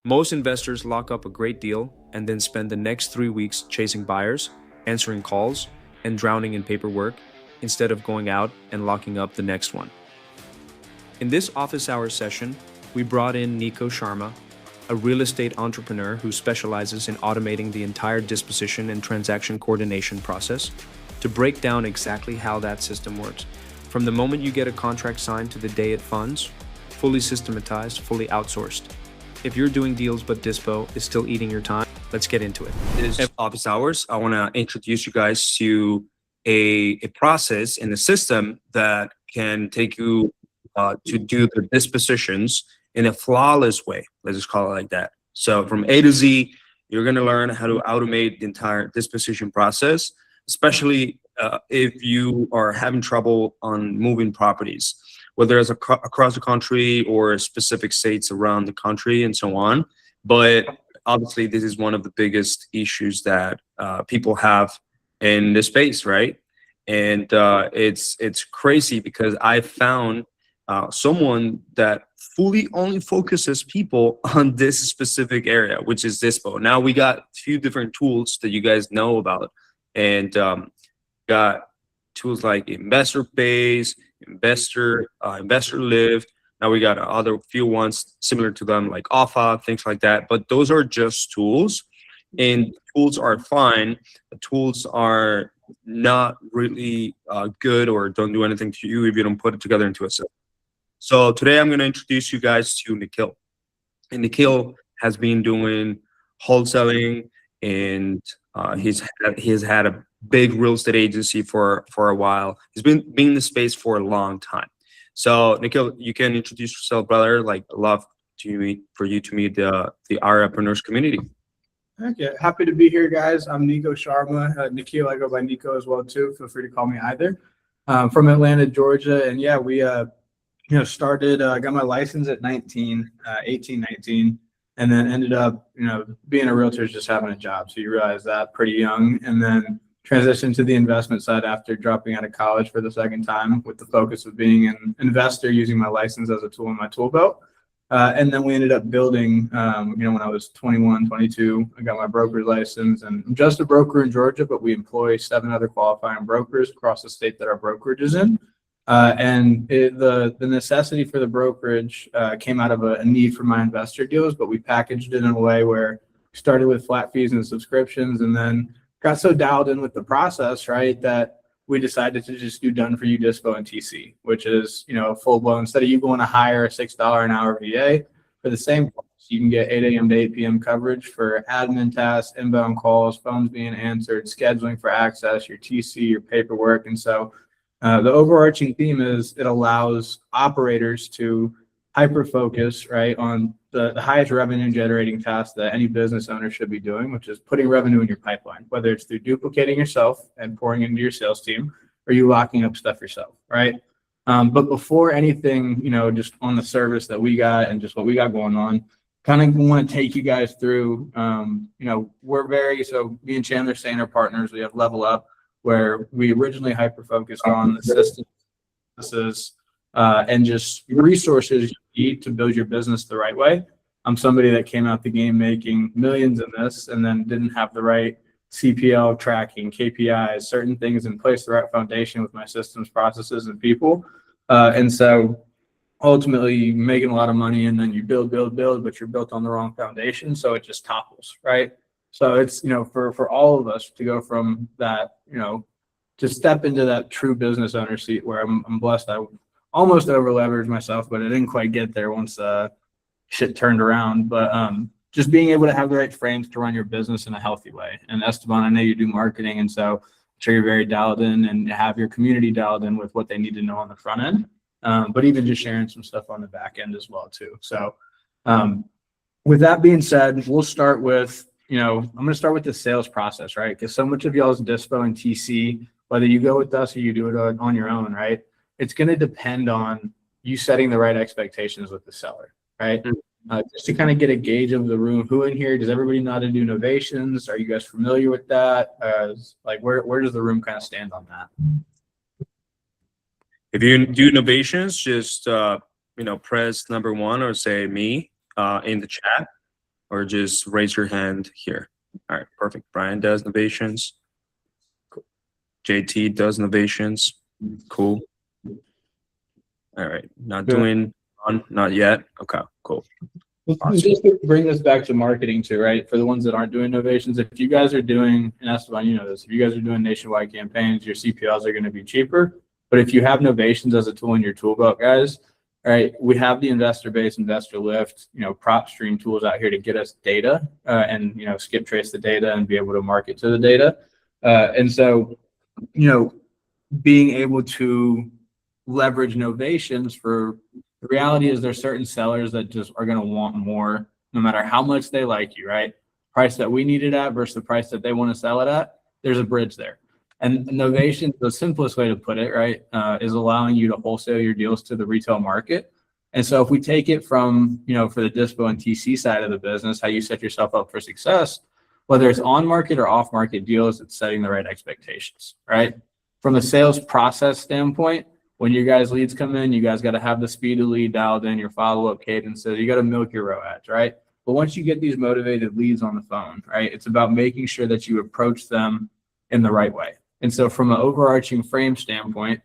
Most investors lock up a great deal and then spend the next 3 weeks chasing buyers, answering calls, and drowning in paperwork instead of going out and locking up the next one. In this office hours session, we brought in Nico Sharma, a real estate entrepreneur who specializes in automating the entire disposition and transaction coordination process, to break down exactly how that system works. From the moment you get a contract signed to the day it funds, fully systematized, fully outsourced. If you're doing deals but dispo is still eating your time, let's get into it. This office hours, I want to introduce you guys to a process in the system that can take you to do the dispositions in a flawless way. Let's just call it like that. So from A to Z, you're going to learn how to automate the entire disposition process, especially if you are having trouble on moving properties, whether it's across the country or specific states around the country and so on. But obviously, this is one of the biggest issues that people have in this space, right? And it's crazy because I found someone that fully only focuses people on this specific area, which is Dispo. Now we got a few different tools that you guys know about, and got tools like Investor Base, Investor Live. Now we got other few ones similar to them like Alpha, things like that. But those are just tools, and tools are fine. The tools are not really good or don't do anything to you if you don't put it together into a system. So today I'm going to introduce you guys to Nikhil. And Nikhil has been doing wholesaling, and he's had a big real estate agency for a while. He's been in the space for a long time. So Nikhil, you can introduce yourself, brother. Like, love for you to meet the entrepreneurs community. Okay, happy to be here, guys. I'm Nico Sharma. Nikhil, I go by Nico as well too. Feel free to call me either. From Atlanta, Georgia, and yeah, we started. Got my license at 19, and then ended up being a realtor is just having a job. So you realize that pretty young, and then transitioned to the investment side after dropping out of college for the second time, with the focus of being an investor, using my license as a tool in my tool belt. And then we ended up building, when I was 21, 22, I got my broker's license, and I'm just a broker in Georgia, but we employ 7 other qualifying brokers across the state that our brokerage is in. The necessity for the brokerage came out of a need for my investor deals, but we packaged it in a way where we started with flat fees and subscriptions, and then got so dialed in with the process, right, that we decided to just do done for you dispo and TC, which is, full blown. Instead of you going to hire a $6 an hour VA for the same cost, you can get 8 a.m. to 8 p.m. coverage for admin tasks, inbound calls, phones being answered, scheduling for access, your TC, your paperwork. And so the overarching theme is it allows operators to hyper focus, right, on the highest revenue generating task that any business owner should be doing, which is putting revenue in your pipeline, whether it's through duplicating yourself and pouring into your sales team, or you locking up stuff yourself, right? But before anything, just on the service that we got and just what we got going on, kind of want to take you guys through, so me and Chandler saying our partners, we have Level Up, where we originally hyper focused on the systems, and just resources you need to build your business the right way. I'm somebody that came out the game making millions in this, and then didn't have the right CPL tracking, KPIs, certain things in place, the right foundation with my systems, processes, and people. And so ultimately you're making a lot of money, and then you build, but you're built on the wrong foundation. So it just topples, right? So it's, for all of us to go from that, to step into that true business owner seat where I'm blessed. I almost over leveraged myself, but I didn't quite get there once shit turned around. But just being able to have the right frames to run your business in a healthy way. And Esteban, I know you do marketing, and so I'm sure you're very dialed in and have your community dialed in with what they need to know on the front end, but even just sharing some stuff on the back end as well too. So with that being said, we'll start with, I'm going to start with the sales process, right? Because so much of y'all's dispo and TC, whether you go with us or you do it on your own, right? It's going to depend on you setting the right expectations with the seller, right? Just to kind of get a gauge of the room. Who in here, does everybody know how to do novations? Are you guys familiar with that? Where does the room kind of stand on that? If you do novations, just press number 1 or say me in the chat. or just raise your hand here. All right, perfect. Brian does novations. Cool. JT does novations. Cool. All right, not doing on, not yet. Okay, cool. Awesome. Just to bring this back to marketing too, right? For the ones that aren't doing novations, if you guys are doing, and Esteban, you know this, if you guys are doing nationwide campaigns, your CPLs are going to be cheaper. But if you have novations as a tool in your tool belt, guys, all right, we have the investor base, investor lift, you know, prop stream tools out here to get us data and, you know, skip trace the data and be able to market to the data. And so, you know, being able to leverage novations for, the reality is there's certain sellers that just are going to want more no matter how much they like you, right? Price that we need it at versus the price that they want to sell it at, there's a bridge there. And novation, the simplest way to put it, right, is allowing you to wholesale your deals to the retail market. And so if we take it from, you know, for the dispo and TC side of the business, how you set yourself up for success, whether it's on market or off market deals, it's setting the right expectations, right? From a sales process standpoint, when you guys leads come in, you guys got to have the speed of lead dialed in, your follow-up cadences, you got to milk your ROAS, right? But once you get these motivated leads on the phone, right, it's about making sure that you approach them in the right way. And so from an overarching frame standpoint,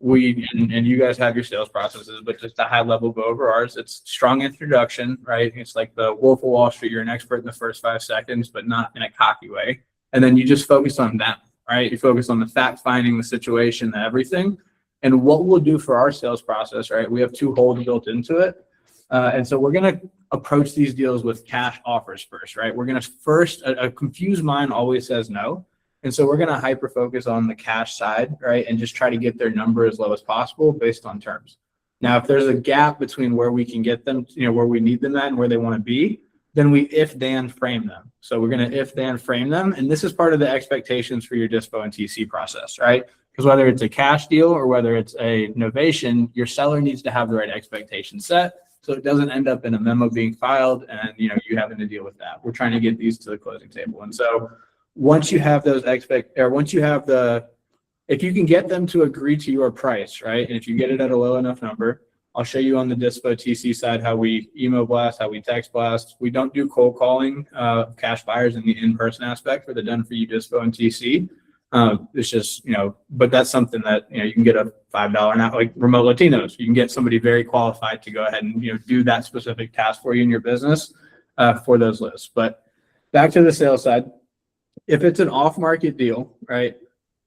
and you guys have your sales processes, but just a high level go over ours. It's strong introduction, right? It's like the Wolf of Wall Street. You're an expert in the first 5 seconds, but not in a cocky way. And then you just focus on them, right? You focus on the fact finding, the situation, everything. And what we'll do for our sales process, right? We have 2 holds built into it. And so we're going to approach these deals with cash offers first, right? We're going to first, a confused mind always says no. And so we're going to hyper focus on the cash side, right? And just try to get their number as low as possible based on terms. Now, if there's a gap between where we can get them, you know, where we need them at and where they want to be, then we if then frame them. So we're going to if then frame them. And this is part of the expectations for your dispo and TC process, right? Because whether it's a cash deal or whether it's a novation, your seller needs to have the right expectation set so it doesn't end up in a memo being filed and, you know, you having to deal with that. We're trying to get these to the closing table. And so once you have those if you can get them to agree to your price, right? And if you get it at a low enough number, I'll show you on the dispo TC side how we email blast, how we text blast. We don't do cold calling cash buyers in the in-person aspect for the done for you dispo and TC. It's just, you know, but that's something that, you know, you can get a $5 now, like remote Latinos. You can get somebody very qualified to go ahead and, you know, do that specific task for you in your business for those lists. But back to the sales side, if it's an off-market deal, right,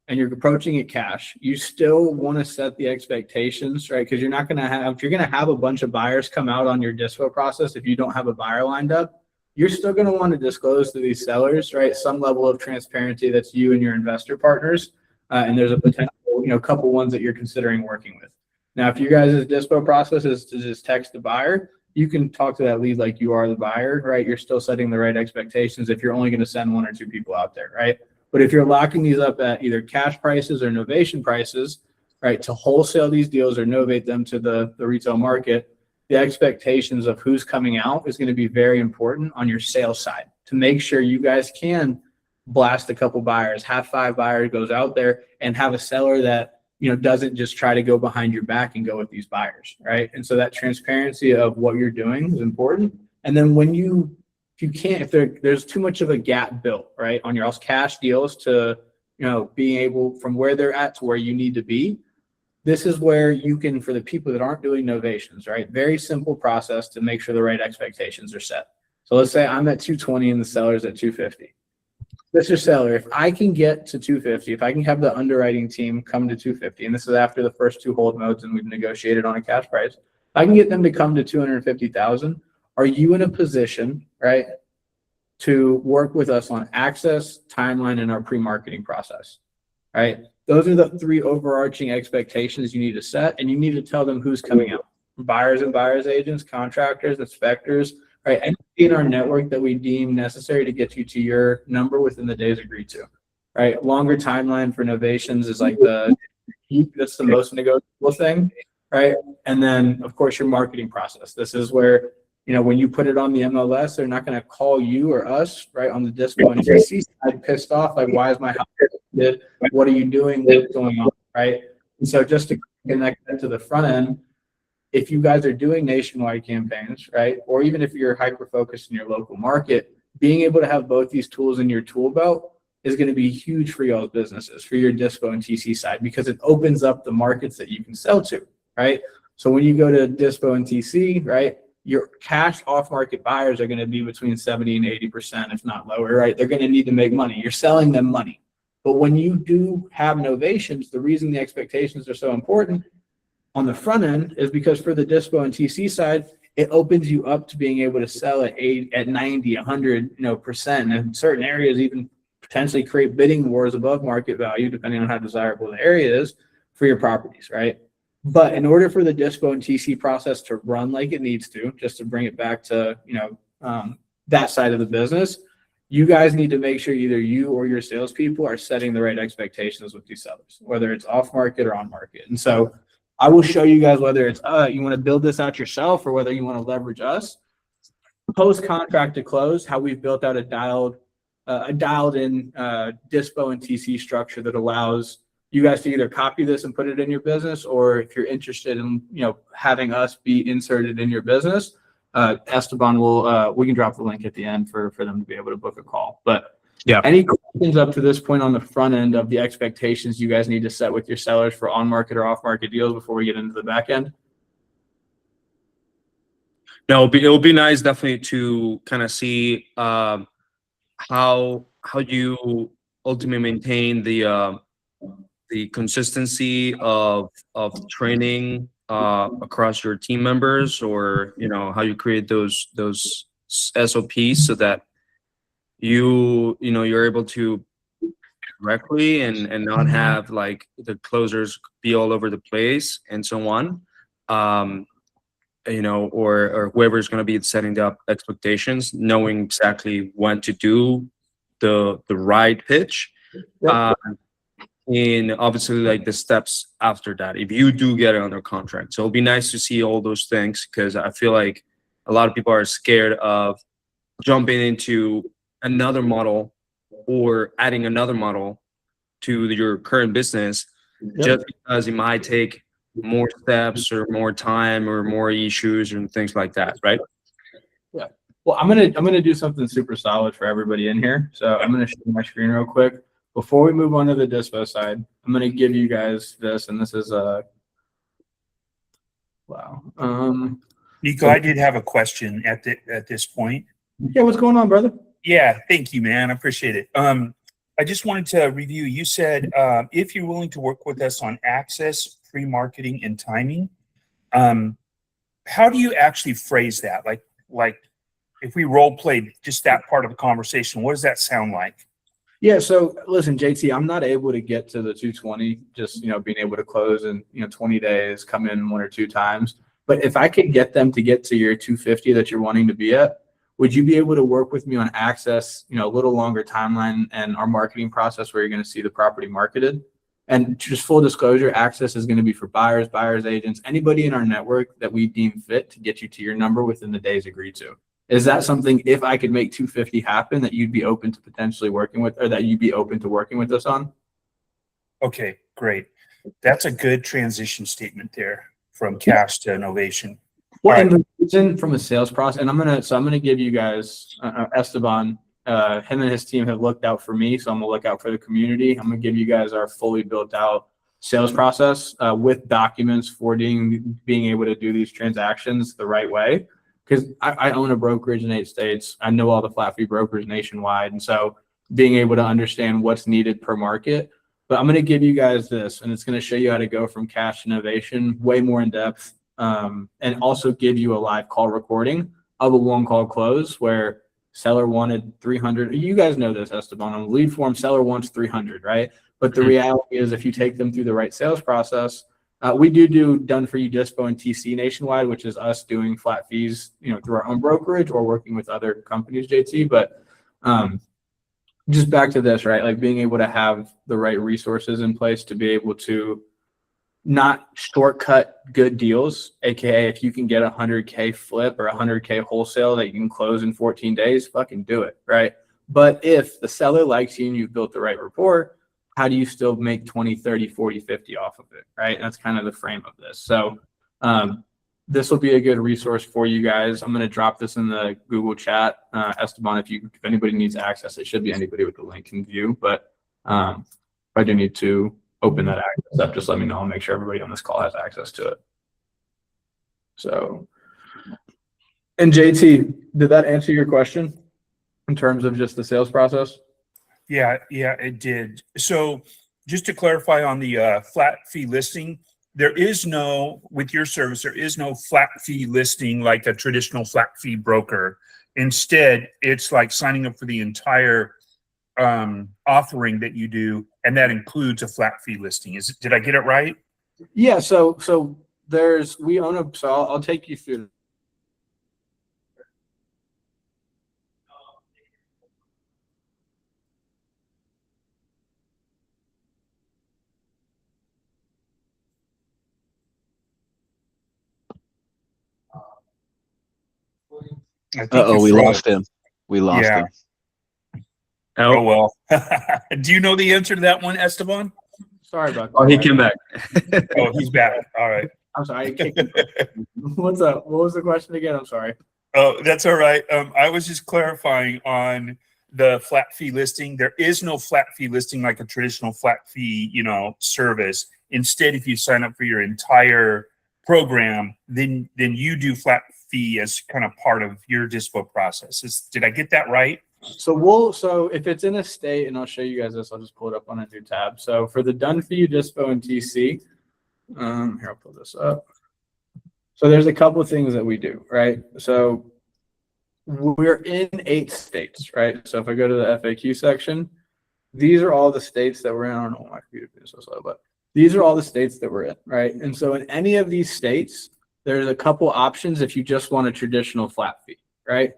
and you're approaching it cash, you still want to set the expectations, right? Because you're not going to have, if you're going to have a bunch of buyers come out on your dispo process, if you don't have a buyer lined up, you're still going to want to disclose to these sellers, right, some level of transparency that's you and your investor partners. And there's a potential, you know, couple ones that you're considering working with. Now, if you guys' dispo process is to just text the buyer, you can talk to that lead like you are the buyer, right? You're still setting the right expectations if you're only going to send 1 or 2 people out there, right? But if you're locking these up at either cash prices or novation prices, right, to wholesale these deals or novate them to the retail market, the expectations of who's coming out is going to be very important on your sales side to make sure you guys can blast a couple buyers, have 5 buyers goes out there and have a seller that, you know, doesn't just try to go behind your back and go with these buyers, right? And so that transparency of what you're doing is important. And then when if there's too much of a gap built, right, on your cash deals to, you know, being able from where they're at to where you need to be, this is where you can, for the people that aren't doing novations, right, very simple process to make sure the right expectations are set. So let's say I'm at 220 and the seller's at 250. Mr. Seller, if I can get to 250, if I can have the underwriting team come to 250, and this is after the first 2 hold modes and we've negotiated on a cash price, I can get them to come to 250,000. Are you in a position, right, to work with us on access, timeline, and our pre-marketing process, right? Those are the 3 overarching expectations you need to set, and you need to tell them who's coming out. Buyers and buyers agents, contractors, inspectors, right? Anything in our network that we deem necessary to get you to your number within the days agreed to, right? Longer timeline for novations is like that's the most negotiable thing, right? And then, of course, your marketing process. This is where, you know, when you put it on the MLS, they're not going to call you or us, right, on the dispo and TC side pissed off, like, why is my house did? What are you doing? What's going on, right? And so just to connect that to the front end, if you guys are doing nationwide campaigns, right? Or even if you're hyper-focused in your local market, being able to have both these tools in your tool belt is going to be huge for y'all's businesses, for your Dispo and TC side, because it opens up the markets that you can sell to, right? So when you go to Dispo and TC, right, your cash off-market buyers are going to be between 70 and 80%, if not lower, right? They're going to need to make money. You're selling them money. But when you do have novations, the reason the expectations are so important on the front end is because for the Dispo and TC side, it opens you up to being able to sell at 80, at 90, 100, percent, and in certain areas even potentially create bidding wars above market value, depending on how desirable the area is for your properties, right? But in order for the Dispo and TC process to run like it needs to, just to bring it back to, that side of the business, you guys need to make sure either you or your salespeople are setting the right expectations with these sellers, whether it's off market or on market. And so I will show you guys whether it's you want to build this out yourself or whether you want to leverage us. Post contract to close, how we've built out a dialed in Dispo and TC structure that allows you guys to either copy this and put it in your business, or if you're interested in having us be inserted in your business, Esteban will we can drop the link at the end for them to be able to book a call. But Yeah. any questions up to this point on the front end of the expectations you guys need to set with your sellers for on market or off market deals before we get into the back end? No, it'll be nice definitely to kind of see how you ultimately maintain the consistency of training across your team members, or how you create those SOPs so that you're able to directly and not have like the closers be all over the place and so on. Or whoever's going to be setting up expectations, knowing exactly when to do the right pitch. Yep. And obviously like the steps after that, if you do get it under contract. So it'll be nice to see all those things, because I feel like a lot of people are scared of jumping into another model or adding another model to your current business, just because it might take more steps or more time or more issues and things like that, right? Yeah. Well, I'm gonna do something super solid for everybody in here. So I'm gonna share my screen real quick before we move on to the Dispo side. I'm gonna give you guys this, and this is wow. Nico, I did have a question at this point. Yeah, what's going on, brother? Yeah, thank you, man. I appreciate it. I just wanted to review. You said if you're willing to work with us on access, pre-marketing, and timing, how do you actually phrase that? Like if we role played just that part of the conversation, what does that sound like? Yeah, so listen, JT, I'm not able to get to the 220, just being able to close in 20 days, come in 1 or 2 times. But if I could get them to get to your 250 that you're wanting to be at, would you be able to work with me on access, a little longer timeline and our marketing process where you're going to see the property marketed? And just full disclosure, access is going to be for buyers, agents, anybody in our network that we deem fit to get you to your number within the days agreed to. Is that something, if I could make 250 happen, that you'd be open to potentially working with, or that you'd be open to working with us on? Okay, great. That's a good transition statement there from cash to innovation. Well, and the reason from a sales process, and I'm gonna give you guys Esteban. Him and his team have looked out for me, so I'm gonna look out for the community. I'm gonna give you guys our fully built out sales process with documents for being able to do these transactions the right way. Because I own a brokerage in 8 states. I know all the flat fee brokers nationwide, and so being able to understand what's needed per market. But I'm gonna give you guys this, and it's gonna show you how to go from cash to innovation way more in depth. And also give you a live call recording of a 1-call close where seller wanted 300. You guys know this, Esteban. On the lead form, seller wants 300, right? But the reality is, if you take them through the right sales process, we do done for you Dispo and TC nationwide, which is us doing flat fees, through our own brokerage or working with other companies, JT. But just back to this, right? Like being able to have the right resources in place to be able to not shortcut good deals, aka if you can get $100K flip or $100K wholesale that you can close in 14 days, fucking do it, right? But if the seller likes you and you've built the right rapport, how do you still make 20, 30, 40, 50 off of it, right? That's kind of the frame of this. So this will be a good resource for you guys. I'm going to drop this in the Google chat. Esteban, if anybody needs access, it should be anybody with the link can view. But if I do need to open that access up, just let me know. I'll make sure everybody on this call has access to it. So, and JT, did that answer your question in terms of just the sales process? Yeah, it did. So just to clarify on the flat fee listing, there is no, with your service, there is no flat fee listing like a traditional flat fee broker. Instead, it's like signing up for the entire offering that you do, and that includes a flat fee listing. Did I get it right? Yeah, so I'll take you through. We lost him. We lost him. Oh, well. Do you know the answer to that one, Esteban? Sorry about that. Oh, he came back. Oh, he's back. All right. I'm sorry. What's up? What was the question again? I'm sorry. Oh, that's all right. I was just clarifying on the flat fee listing. There is no flat fee listing like a traditional flat fee, service. Instead, if you sign up for your entire program, then you do flat fee as kind of part of your dispo process. Did I get that right? So if it's in a state, and I'll show you guys this, I'll just pull it up on a new tab. So for the done for you dispo and TC, here, I'll pull this up. So there's a couple of things that we do, right? So we're in 8 states, right? So if I go to the FAQ section, these are all the states that we're in. I don't know why my computer is so slow, but these are all the states that we're in, right? And so in any of these states, there's a couple options if you just want a traditional flat fee, right?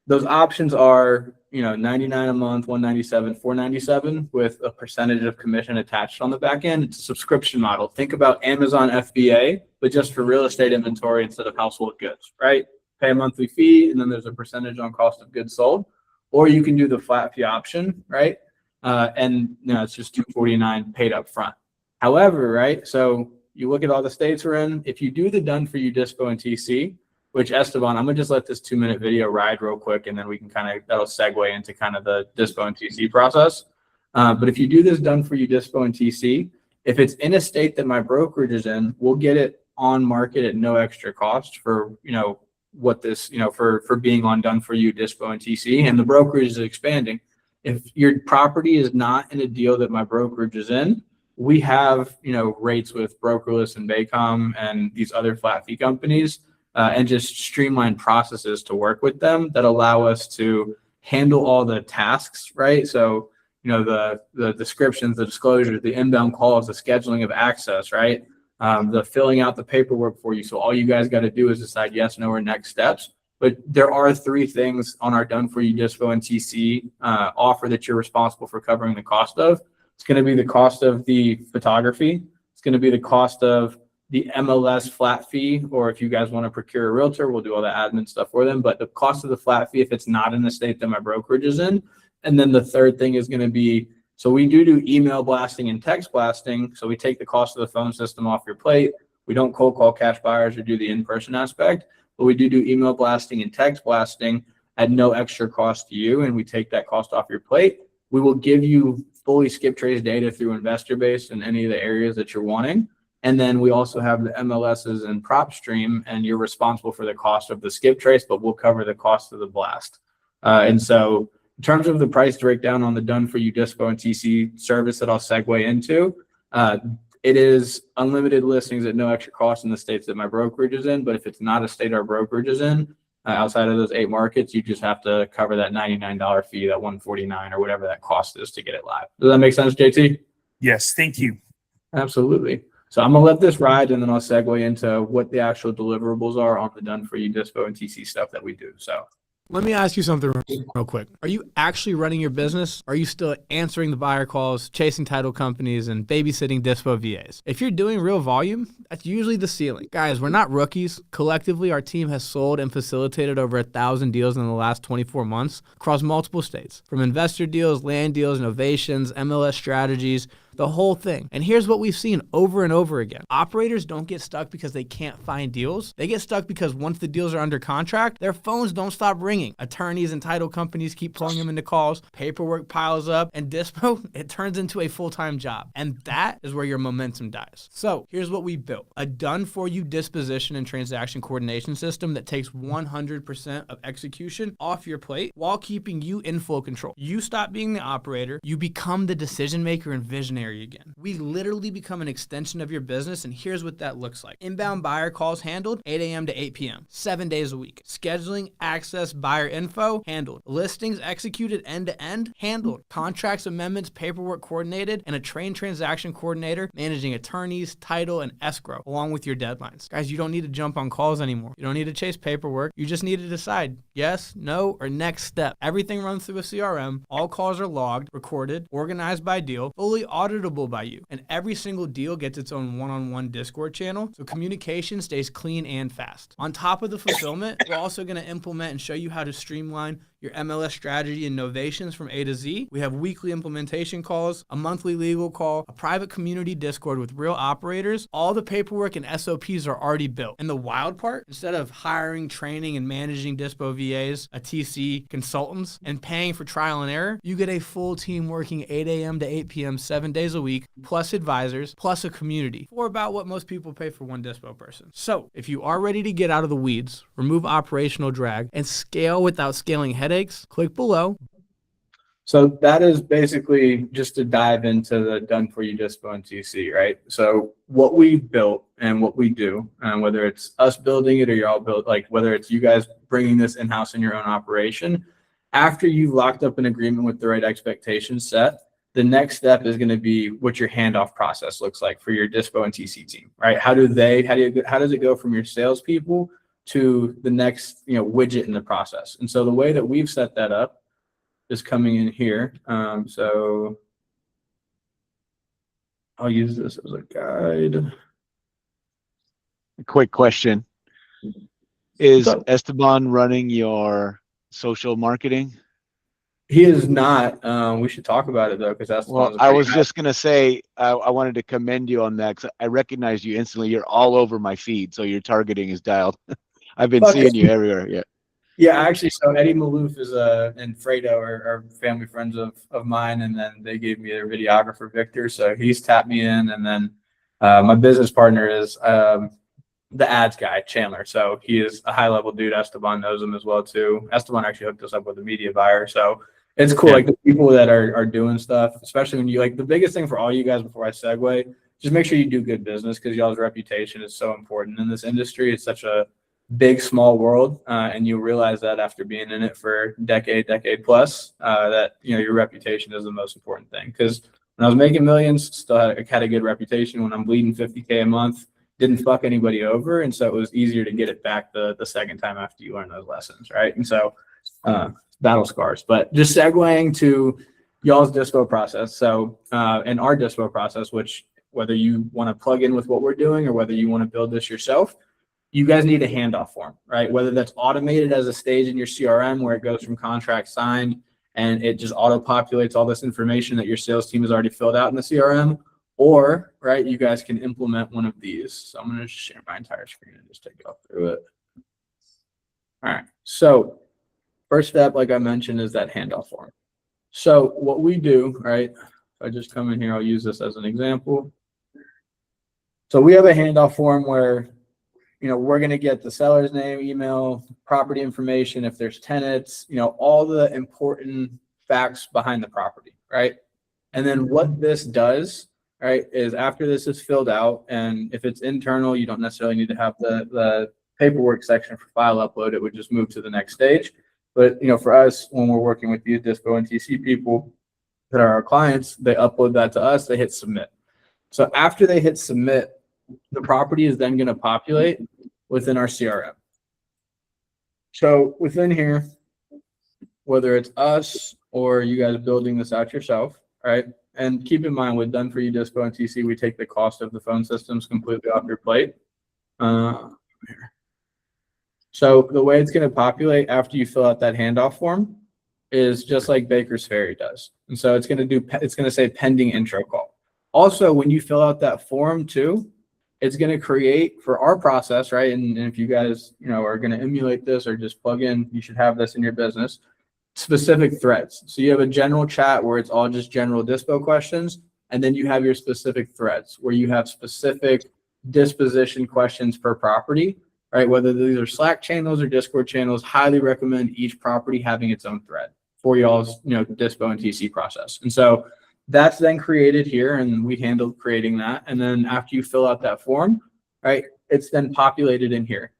Those options are, $99 a month, $197, $497 with a percentage of commission attached on the back end. It's a subscription model. Think about Amazon FBA, but just for real estate inventory instead of household goods, right? Pay a monthly fee, and then there's a percentage on cost of goods sold. Or you can do the flat fee option, right? It's just $249 paid up front. However, right, so you look at all the states we're in. If you do the done for you dispo and TC, which Esteban, I'm gonna just let this 2-minute video ride real quick, and then we can that'll segue into kind of the dispo and TC process. But if you do this done for you dispo and TC, if it's in a state that my brokerage is in, we'll get it on market at no extra cost for, for being on done for you dispo and TC, and the brokerage is expanding. If your property is not in a deal that my brokerage is in, we have, rates with Brokerless and Baycom and these other flat fee companies, and just streamline processes to work with them that allow us to handle all the tasks, right? So, the descriptions, the disclosures, the inbound calls, the scheduling of access, right? The filling out the paperwork for you. So all you guys got to do is decide yes, no, or next steps. But there are 3 things on our done for you dispo and TC offer that you're responsible for covering the cost of. It's going to be the cost of the photography. It's going to be the cost of the MLS flat fee, or if you guys want to procure a realtor, we'll do all the admin stuff for them. But the cost of the flat fee if it's not in the state that my brokerage is in. And then the third thing is going to be, so we do email blasting and text blasting. So we take the cost of the phone system off your plate. We don't cold call cash buyers or do the in-person aspect, but we do email blasting and text blasting at no extra cost to you. And we take that cost off your plate. We will give you fully skip trace data through investor base in any of the areas that you're wanting. And then we also have the MLSs and prop stream, and you're responsible for the cost of the skip trace, but we'll cover the cost of the blast. And so in terms of the price breakdown on the done for you dispo and TC service that I'll segue into, it is unlimited listings at no extra cost in the states that my brokerage is in. But if it's not a state our brokerage is in, outside of those 8 markets, you just have to cover that $99 fee, that $149 or whatever that cost is to get it live. Does that make sense, JT? Yes, thank you. Absolutely. So I'm gonna let this ride, and then I'll segue into what the actual deliverables are on the done for you dispo and TC stuff that we do. So let me ask you something real quick. Are you actually running your business? Or are you still answering the buyer calls, chasing title companies, and babysitting dispo VAs? If you're doing real volume, that's usually the ceiling. Guys, we're not rookies. Collectively, our team has sold and facilitated over 1,000 deals in the last 24 months across multiple states. From investor deals, land deals, novations, MLS strategies, the whole thing. And here's what we've seen over and over again. Operators don't get stuck because they can't find deals. They get stuck because once the deals are under contract, their phones don't stop ringing. Attorneys and title companies keep pulling them into calls, paperwork piles up, and Dispo, it turns into a full-time job. And that is where your momentum dies. So here's what we built. A done-for-you disposition and transaction coordination system that takes 100% of execution off your plate while keeping you in full control. You stop being the operator, you become the decision maker and visionary again. We literally become an extension of your business, and here's what that looks like. Inbound buyer calls handled 8 a.m. to 8 p.m., 7 days a week. Scheduling, access, buyer info handled. Listings executed end-to-end handled. Contracts, amendments, paperwork coordinated, and a trained transaction coordinator managing attorneys, title, and escrow, along with your deadlines. Guys, you don't need to jump on calls anymore. You don't need to chase paperwork. You just need to decide yes, no, or next step. Everything runs through a CRM. All calls are logged, recorded, organized by deal, fully auditable by you. And every single deal gets its own one-on-one Discord channel, so communication stays clean and fast. On top of the fulfillment, we're also going to implement and show you how to streamline your MLS strategy and novations from A to Z. We have weekly implementation calls, a monthly legal call, a private community Discord with real operators. All the paperwork and SOPs are already built. And the wild part, instead of hiring, training, and managing Dispo VAs, a TC, consultants, and paying for trial and error, you get a full team working 8 a.m. to 8 p.m. 7 days a week, plus advisors, plus a community, for about what most people pay for one Dispo person. So if you are ready to get out of the weeds, remove operational drag, and scale without scaling headaches, click below. So that is basically just to dive into the done for you Dispo and TC, right? So what we built and what we do, and whether it's us building it or y'all built, like whether it's you guys bringing this in-house in your own operation, after you've locked up an agreement with the right expectations set, the next step is going to be what your handoff process looks like for your Dispo and TC team, right? How does it go from your salespeople to the next, widget in the process? And so the way that we've set that up is coming in here. So I'll use this as a guide. A quick question. Is Esteban running your social marketing? He is not. We should talk about it though, because that's I was just gonna say I wanted to commend you on that because I recognized you instantly. You're all over my feed, so your targeting is dialed. I've been seeing you everywhere. Yeah. Yeah, actually, so Eddie Malouf is and Fredo are family friends of mine, and then they gave me their videographer Victor, so he's tapped me in, and then my business partner is the ads guy Chandler, so he is a high level dude. Esteban knows him as well too. Esteban actually hooked us up with a media buyer, so it's cool. Yeah. Like the people that are doing stuff, especially when you like the biggest thing for all you guys before I segue, just make sure you do good business because y'all's reputation is so important in this industry. It's such a big, small world. And you realize that after being in it for decade plus, that, your reputation is the most important thing. Because when I was making millions, still had a good reputation. When I'm bleeding 50K a month, didn't fuck anybody over. And so it was easier to get it back the second time after you learn those lessons. Right. And so, battle scars, but just segueing to y'all's Dispo process. So, in our Dispo process, which whether you want to plug in with what we're doing or whether you want to build this yourself, you guys need a handoff form, right? Whether that's automated as a stage in your CRM where it goes from contract signed and it just auto populates all this information that your sales team has already filled out in the CRM, or, right, you guys can implement one of these. So I'm going to share my entire screen and just take you all through it. All right. So first step, like I mentioned, is that handoff form. So what we do, right, if I just come in here, I'll use this as an example. So we have a handoff form where, we're going to get the seller's name, email, property information, if there's tenants, all the important facts behind the property, right? And then what this does, right, is after this is filled out, and if it's internal, you don't necessarily need to have the paperwork section for file upload. It would just move to the next stage. But, for us, when we're working with you, Dispo and TC people that are our clients, they upload that to us, they hit submit. So after they hit submit, the property is then going to populate within our CRM. So within here, whether it's us or you guys building this out yourself, right? And keep in mind, with Done For You Dispo and TC, we take the cost of the phone systems completely off your plate. So the way it's going to populate after you fill out that handoff form is just like Baker's Ferry does. And so it's going to say pending intro call. Also, when you fill out that form too, it's going to create for our process, right? And if you guys, are going to emulate this or just plug in, you should have this in your business, specific threads. So you have a general chat where it's all just general dispo questions. And then you have your specific threads where you have specific disposition questions per property, right? Whether these are Slack channels or Discord channels, highly recommend each property having its own thread for y'all's, dispo and TC process. And so that's then created here, and we handled creating that. And then after you fill out that form, right, it's then populated in here.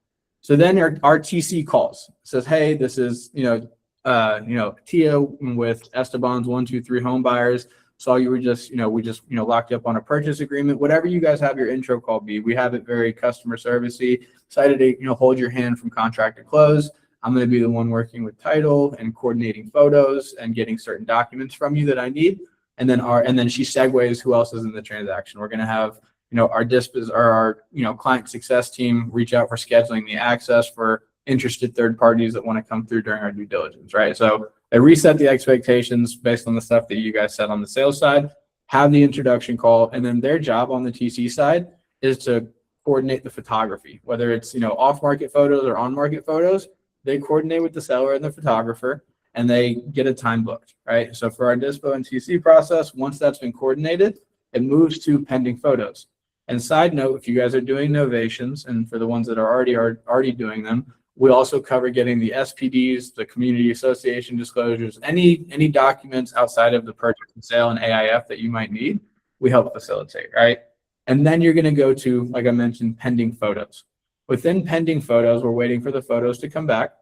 So then our TC calls, says, hey, this is, Tia with Esteban's 123 home buyers. Saw you were just, we just, locked you up on a purchase agreement. Whatever you guys have your intro call be, we have it very customer servicey. Excited to, hold your hand from contract to close. I'm going to be the one working with title and coordinating photos and getting certain documents from you that I need. And then she segues who else is in the transaction. We're going to have, our dispos or our, client success team reach out for scheduling the access for interested third parties that want to come through during our due diligence, right? So they reset the expectations based on the stuff that you guys said on the sales side, have the introduction call, and then their job on the TC side is to coordinate the photography, whether it's, off-market photos or on-market photos. They coordinate with the seller and the photographer, and they get a time booked, right? So for our dispo and TC process, once that's been coordinated, it moves to pending photos. And side note, if you guys are doing novations, and for the ones that are already doing them, we also cover getting the SPDs, the community association disclosures, any documents outside of the purchase and sale and AIF that you might need, we help facilitate, right? And then you're going to go to, like I mentioned, pending photos. Within pending photos, we're waiting for the photos to come back.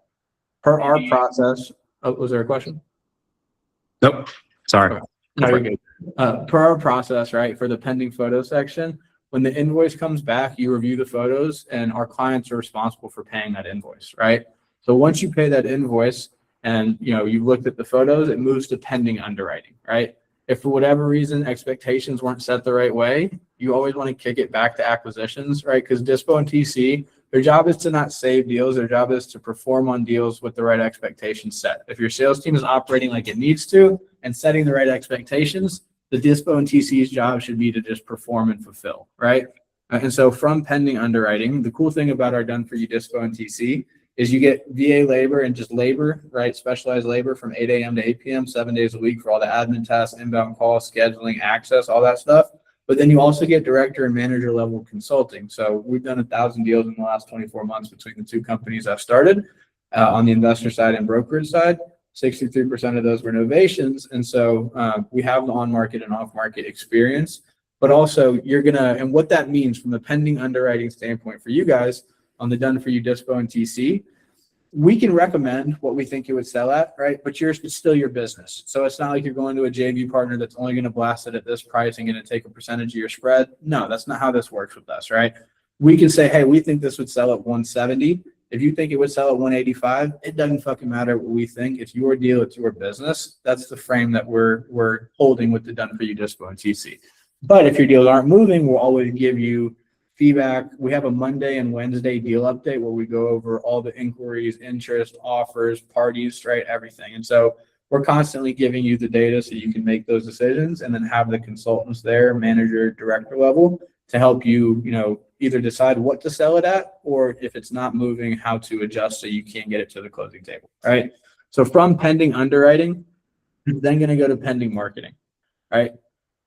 Per our process, was there a question? Nope. Sorry. Okay. No, you're good. Per our process, right, for the pending photo section, when the invoice comes back, you review the photos, and our clients are responsible for paying that invoice, right? So once you pay that invoice and you've looked at the photos, it moves to pending underwriting, right? If for whatever reason expectations weren't set the right way, you always want to kick it back to acquisitions, right? Because Dispo and TC, their job is to not save deals. Their job is to perform on deals with the right expectations set. If your sales team is operating like it needs to and setting the right expectations, the Dispo and TC's job should be to just perform and fulfill, right? And so from pending underwriting, the cool thing about our done for you Dispo and TC is you get VA labor and just labor, right? Specialized labor from 8 a.m. to 8 p.m., 7 days a week for all the admin tasks, inbound calls, scheduling, access, all that stuff. But then you also get director and manager level consulting. So we've done 1,000 deals in the last 24 months between the two companies I've started on the investor side and brokerage side. 63% of those were novations. And so we have the on-market and off-market experience, but also and what that means from the pending underwriting standpoint for you guys on the done for you Dispo and TC, we can recommend what we think it would sell at, right? But it's still your business. So it's not like you're going to a JV partner that's only going to blast it at this price and going to take a percentage of your spread. No, that's not how this works with us, right? We can say, hey, we think this would sell at 170. If you think it would sell at 185, it doesn't fucking matter what we think. It's your deal, it's your business. That's the frame that we're holding with the done for you Dispo and TC. But if your deals aren't moving, we'll always give you feedback. We have a Monday and Wednesday deal update where we go over all the inquiries, interest, offers, parties, right? Everything. And so we're constantly giving you the data so you can make those decisions and then have the consultants there, manager, director level, to help you, either decide what to sell it at, or if it's not moving, how to adjust so you can't get it to the closing table, right? So from pending underwriting, then going to go to pending marketing, right?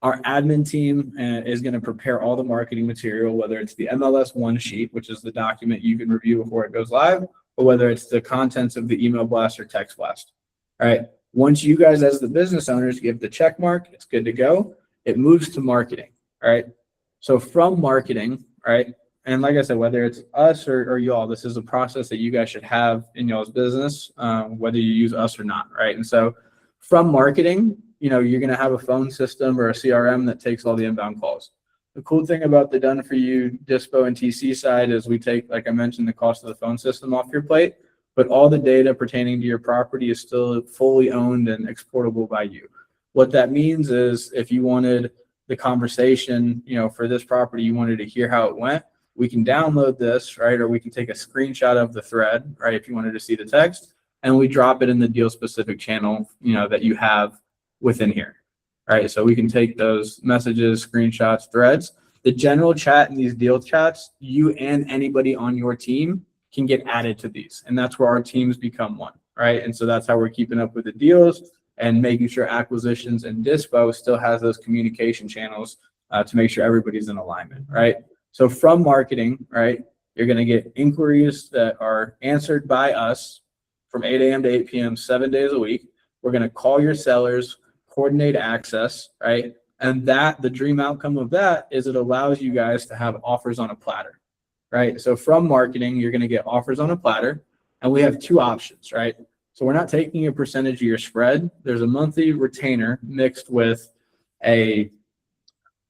Our admin team is going to prepare all the marketing material, whether it's the MLS one sheet, which is the document you can review before it goes live, or whether it's the contents of the email blast or text blast. All right. Once you guys as the business owners give the check mark, it's good to go. It moves to marketing. All right. So from marketing, right? And like I said, whether it's us or y'all, this is a process that you guys should have in y'all's business, whether you use us or not, right? And so from marketing, you're going to have a phone system or a CRM that takes all the inbound calls. The cool thing about the done for you Dispo and TC side is we take, like I mentioned, the cost of the phone system off your plate, but all the data pertaining to your property is still fully owned and exportable by you. What that means is if you wanted the conversation, for this property, you wanted to hear how it went, we can download this, right? Or we can take a screenshot of the thread, right? If you wanted to see the text, and we drop it in the deal specific channel, that you have within here. right? So we can take those messages, screenshots, threads. The general chat in these deal chats, you and anybody on your team can get added to these. And that's where our teams become one, right? And so that's how we're keeping up with the deals and making sure acquisitions and Dispo still has those communication channels to make sure everybody's in alignment, right? So from marketing, right, you're going to get inquiries that are answered by us from 8 a.m. to 8 p.m., 7 days a week. We're going to call your sellers, coordinate access, right? And that the dream outcome of that is it allows you guys to have offers on a platter, right? So from marketing, you're going to get offers on a platter, and we have two options, right? So we're not taking a percentage of your spread. There's a monthly retainer mixed with a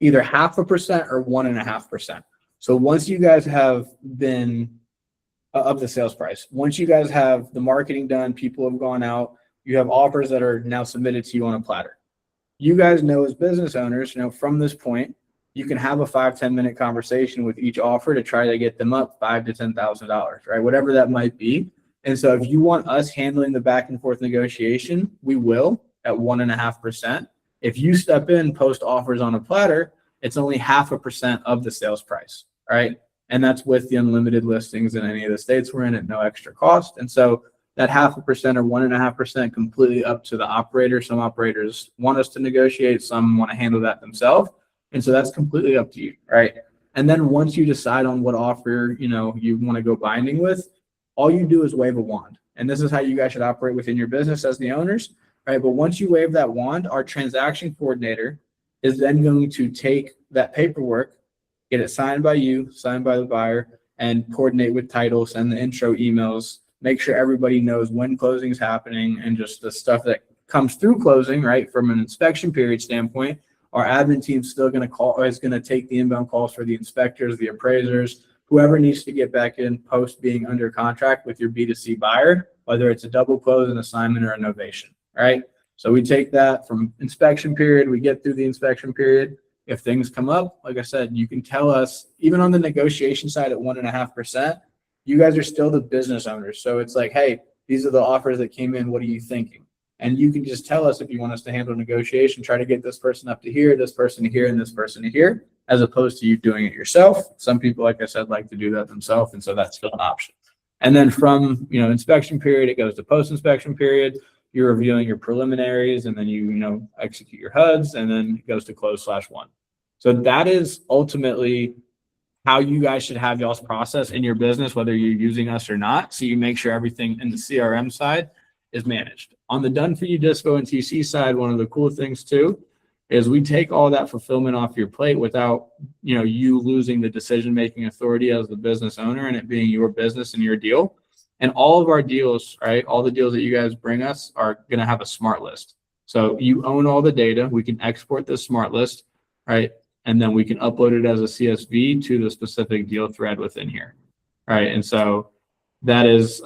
either 0.5% or 1.5%. So once you guys have been of the sales price, once you guys have the marketing done, people have gone out, you have offers that are now submitted to you on a platter. You guys know as business owners, from this point, you can have a 5-10 minute conversation with each offer to try to get them up $5,000 to $10,000, right? Whatever that might be. And so if you want us handling the back and forth negotiation, we will at 1.5%. If you step in, post offers on a platter, it's only 0.5% of the sales price, right? And that's with the unlimited listings in any of the states we're in at no extra cost. And so that 0.5% or 1.5% completely up to the operator. Some operators want us to negotiate, some want to handle that themselves. And so that's completely up to you, right? And then once you decide on what offer, you want to go binding with, all you do is wave a wand. And this is how you guys should operate within your business as the owners, right? But once you wave that wand, our transaction coordinator is then going to take that paperwork, get it signed by you, signed by the buyer, and coordinate with title, send the intro emails, make sure everybody knows when closing is happening and just the stuff that comes through closing, right? From an inspection period standpoint, our admin team's still going to take the inbound calls for the inspectors, the appraisers, whoever needs to get back in post being under contract with your B2C buyer, whether it's a double close, an assignment, or a novation, right? So we take that from inspection period, we get through the inspection period. If things come up, like I said, you can tell us, even on the negotiation side at 1.5%, you guys are still the business owners. So it's like, hey, these are the offers that came in. What are you thinking? And you can just tell us if you want us to handle negotiation, try to get this person up to here, this person to here, and this person to here, as opposed to you doing it yourself. Some people, like I said, like to do that themselves. And so that's still an option. And then from, inspection period, it goes to post-inspection period. You're reviewing your preliminaries, and then you execute your HUDs, and then it goes to close/1. So that is ultimately how you guys should have y'all's process in your business, whether you're using us or not. So you make sure everything in the CRM side is managed. On the done for you Dispo and TC side, one of the cool things too is we take all that fulfillment off your plate without you losing the decision-making authority as the business owner and it being your business and your deal. And all of our deals, right, all the deals that you guys bring us are going to have a smart list. So you own all the data. We can export this smart list, right? And then we can upload it as a CSV to the specific deal thread within here, right? And so that is,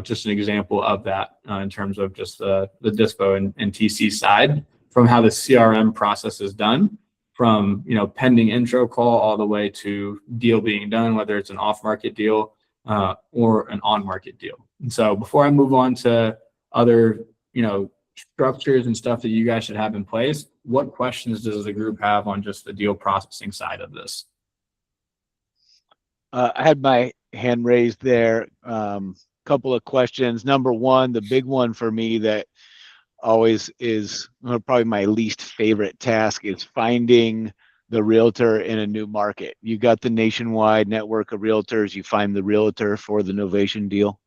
just an example of that in terms of just the Dispo and TC side from how the CRM process is done from, pending intro call all the way to deal being done, whether it's an off-market deal or an on-market deal. And so before I move on to other, structures and stuff that you guys should have in place, what questions does the group have on just the deal processing side of this? I had my hand raised there. Couple of questions. Number one, the big one for me that always is probably my least favorite task is finding the realtor in a new market. You got the nationwide network of realtors. You find the realtor for the novation deal.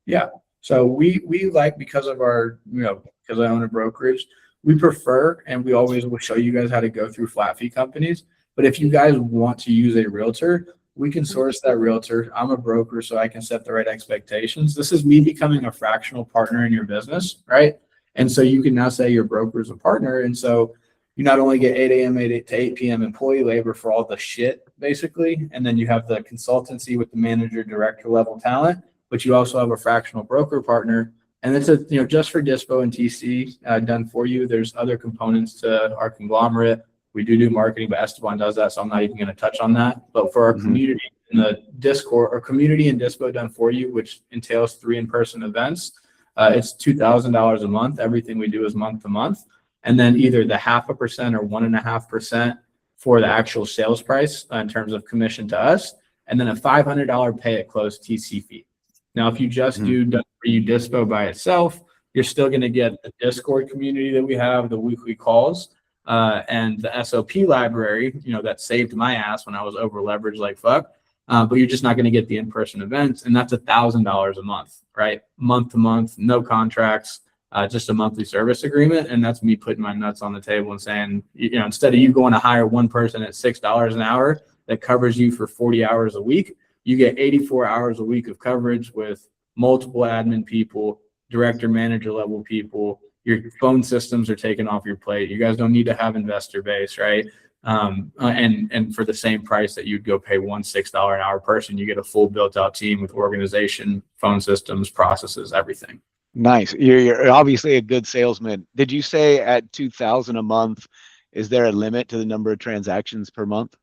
Yeah. So we like, because of our, because I own a brokerage, we prefer, and we always will show you guys how to go through flat fee companies. But if you guys want to use a realtor, we can source that realtor. I'm a broker, so I can set the right expectations. This is me becoming a fractional partner in your business, right? And so you can now say your broker is a partner. And so you not only get 8 a.m. to 8 p.m. employee labor for all the shit, basically, and then you have the consultancy with the manager, director level talent, but you also have a fractional broker partner. And it's just for Dispo and TC done for you. There's other components to our conglomerate. We do marketing, but Esteban does that, so I'm not even going to touch on that. But for our community in the Discord, or community and Dispo done for you, which entails 3 in-person events, it's $2,000 a month. Everything we do is month to month. and then either the 0.5% or 1.5% for the actual sales price in terms of commission to us, and then a $500 pay at close TC fee. Now, if you just do done for you dispo by itself, you're still going to get the Discord community that we have, the weekly calls, and the SOP library, that saved my ass when I was over leveraged like fuck. But you're just not going to get the in-person events, and that's $1,000 a month, right? Month to month, no contracts, just a monthly service agreement. And that's me putting my nuts on the table and saying, instead of you going to hire one person at $6 an hour that covers you for 40 hours a week, you get 84 hours a week of coverage with multiple admin people, director, manager level people. Your phone systems are taken off your plate. You guys don't need to have investor base, right? And for the same price that you'd go pay one $6 an hour person, you get a full built out team with organization, phone systems, processes, everything. Nice. You're obviously a good salesman. Did you say at 2,000 a month, is there a limit to the number of transactions per month?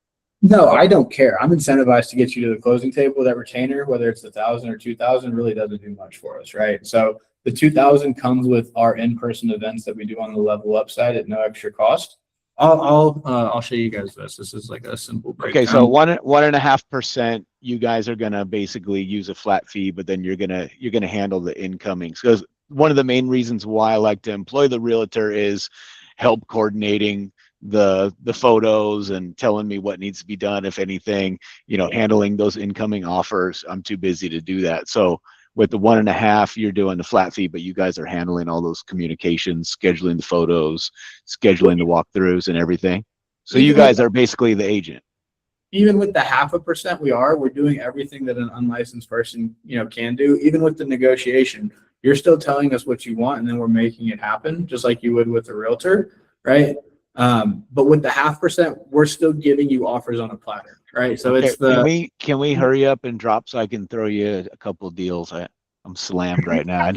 No, I don't care. I'm incentivized to get you to the closing table. That retainer, whether it's 1,000 or 2,000, really doesn't do much for us, right? So the 2,000 comes with our in-person events that we do on the Level Up side at no extra cost. I'll show you guys this. This is like a simple breakdown. Okay, so 1.5%, you guys are gonna basically use a flat fee, but then you're gonna handle the incomings. Because one of the main reasons why I like to employ the realtor is help coordinating the photos and telling me what needs to be done, if anything, handling those incoming offers. I'm too busy to do that. So with the 1.5, you're doing the flat fee, but you guys are handling all those communications, scheduling the photos, scheduling the walkthroughs and everything. So you guys are basically the agent. Even with the 0.5%, we're doing everything that an unlicensed person, can do. Even with the negotiation, you're still telling us what you want, and then we're making it happen, just like you would with a realtor, right? But with the 0.5%, we're still giving you offers on a platter, right? So Okay, it's can we hurry up and drop so I can throw you a couple of deals? I'm slammed right now.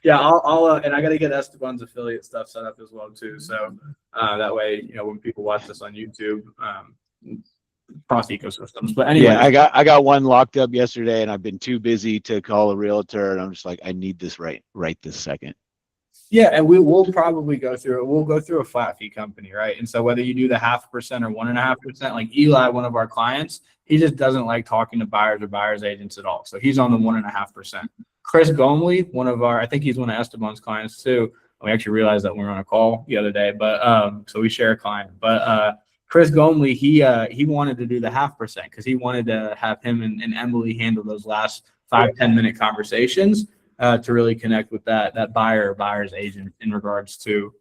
yeah, I'll and I got to get Esteban's affiliate stuff set up as well too. So that way, when people watch this on YouTube, cross ecosystems. But anyway, yeah, I got one locked up yesterday, and I've been too busy to call a realtor, and I'm just like, I need this right this second. Yeah, and we'll probably go through it. We'll go through a flat fee company, right? And so whether you do the 0.5% or 1.5%, like Eli, one of our clients, he just doesn't like talking to buyers or buyers agents at all. So he's on the 1.5%. Chris Gomley, I think he's one of Esteban's clients too. We actually realized that we were on a call the other day, but so we share a client. But Chris Gomley, he wanted to do the 0.5% because he wanted to have him and Emily handle those last 5-10 minute conversations. To really connect with that buyer or buyer's agent in regards to,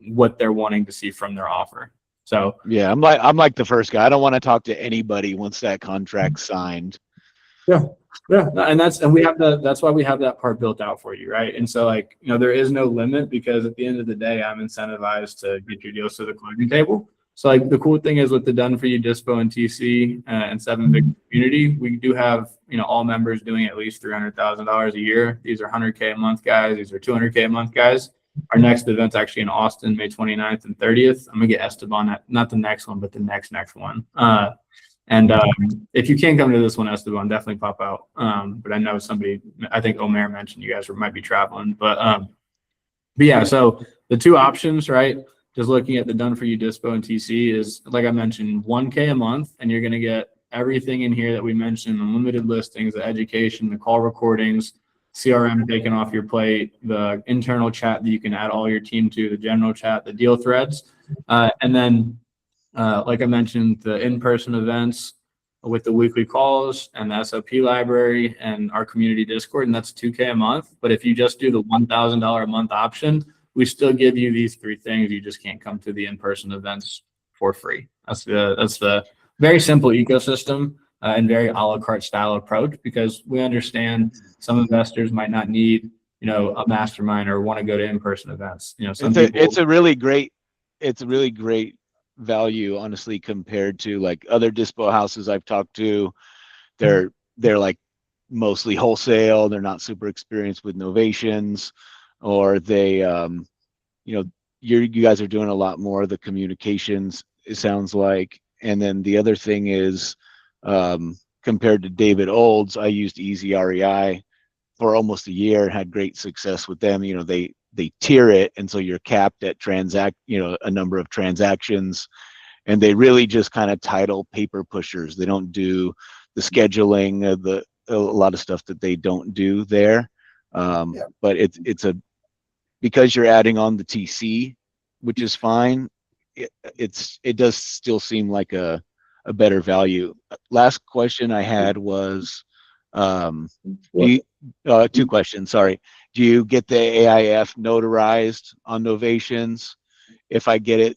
what they're wanting to see from their offer. So yeah, I'm like the first guy. I don't want to talk to anybody once that contract's signed. yeah, and that's why we have that part built out for you, right? And so there is no limit, because at the end of the day, I'm incentivized to get your deals to the closing table. So the cool thing is with the done for you dispo and TC and 7-figure community, we do have, all members doing at least $300,000 a year. These are 100K a month guys. These are 200K a month guys. Our next event's actually in Austin, May 29th and 30th. I'm gonna get Esteban not the next one, but the next one. And if you can't come to this one, Esteban, definitely pop out. But I know I think Omer mentioned you guys might be traveling, but yeah, so the two options, right? Just looking at the done for you dispo and TC is, like I mentioned, 1K a month, and you're going to get everything in here that we mentioned: unlimited listings, the education, the call recordings, CRM taken off your plate, the internal chat that you can add all your team to, the general chat, the deal threads, and then like I mentioned, the in-person events with the weekly calls and the SOP library and our community Discord, and that's 2K a month. But if you just do the $1,000 a month option, we still give you these three things. You just can't come to the in-person events for free. That's the very simple ecosystem and very a la carte style approach, because we understand some investors might not need, a mastermind or want to go to in-person events. It's a really great value, honestly, compared to like other dispo houses I've talked to. They're like mostly wholesale. They're not super experienced with novations, or they you guys are doing a lot more of the communications, it sounds like. And then the other thing is, compared to David Olds, I used Easy REI for almost a year and had great success with them. they tier it, and so you're capped at a number of transactions, and they really just kind of title paper pushers. They don't do the scheduling, a lot of stuff that they don't do there. But because you're adding on the TC, which is fine. It does still seem like a better value. Last question I had was, two questions. Sorry. Do you get the AIF notarized on novations? If I just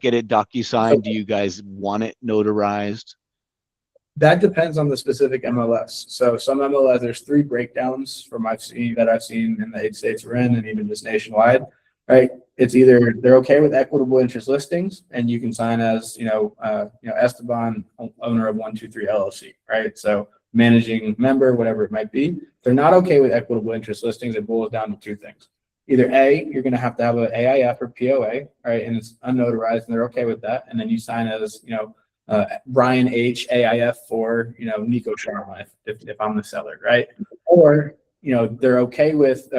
get it DocuSign, do you guys want it notarized? That depends on the specific MLS. So some MLS, there's 3 breakdowns from I've seen in the 8 states we're in, and even just nationwide, right? It's either they're okay with equitable interest listings, and you can sign as Esteban, owner of 123 LLC, right? So managing member, whatever it might be. If they're not okay with equitable interest listings, it boils down to 2 things. Either A, you're going to have an AIF or POA, right? And it's unnotarized, and they're okay with that. And then you sign as, Brian H. AIF for, Nico Sharma, if I'm the seller, right? Or, they're not okay with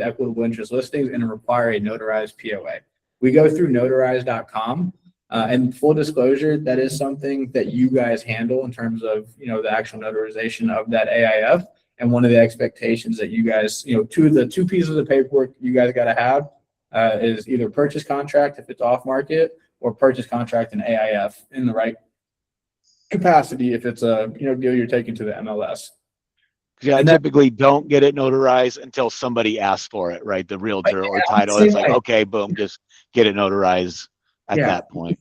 equitable interest listings and require a notarized POA. We go through notarize.com. And full disclosure, that is something that you guys handle in terms of, the actual notarization of that AIF. And one of the expectations that you guys, the 2 pieces of paperwork you guys got to have is either purchase contract if it's off market, or purchase contract and AIF in the right capacity if it's a deal you're taking to the MLS. Yeah, I typically don't get it notarized until somebody asks for it, right? The realtor or title. It's like, okay, boom, just get it notarized at that point.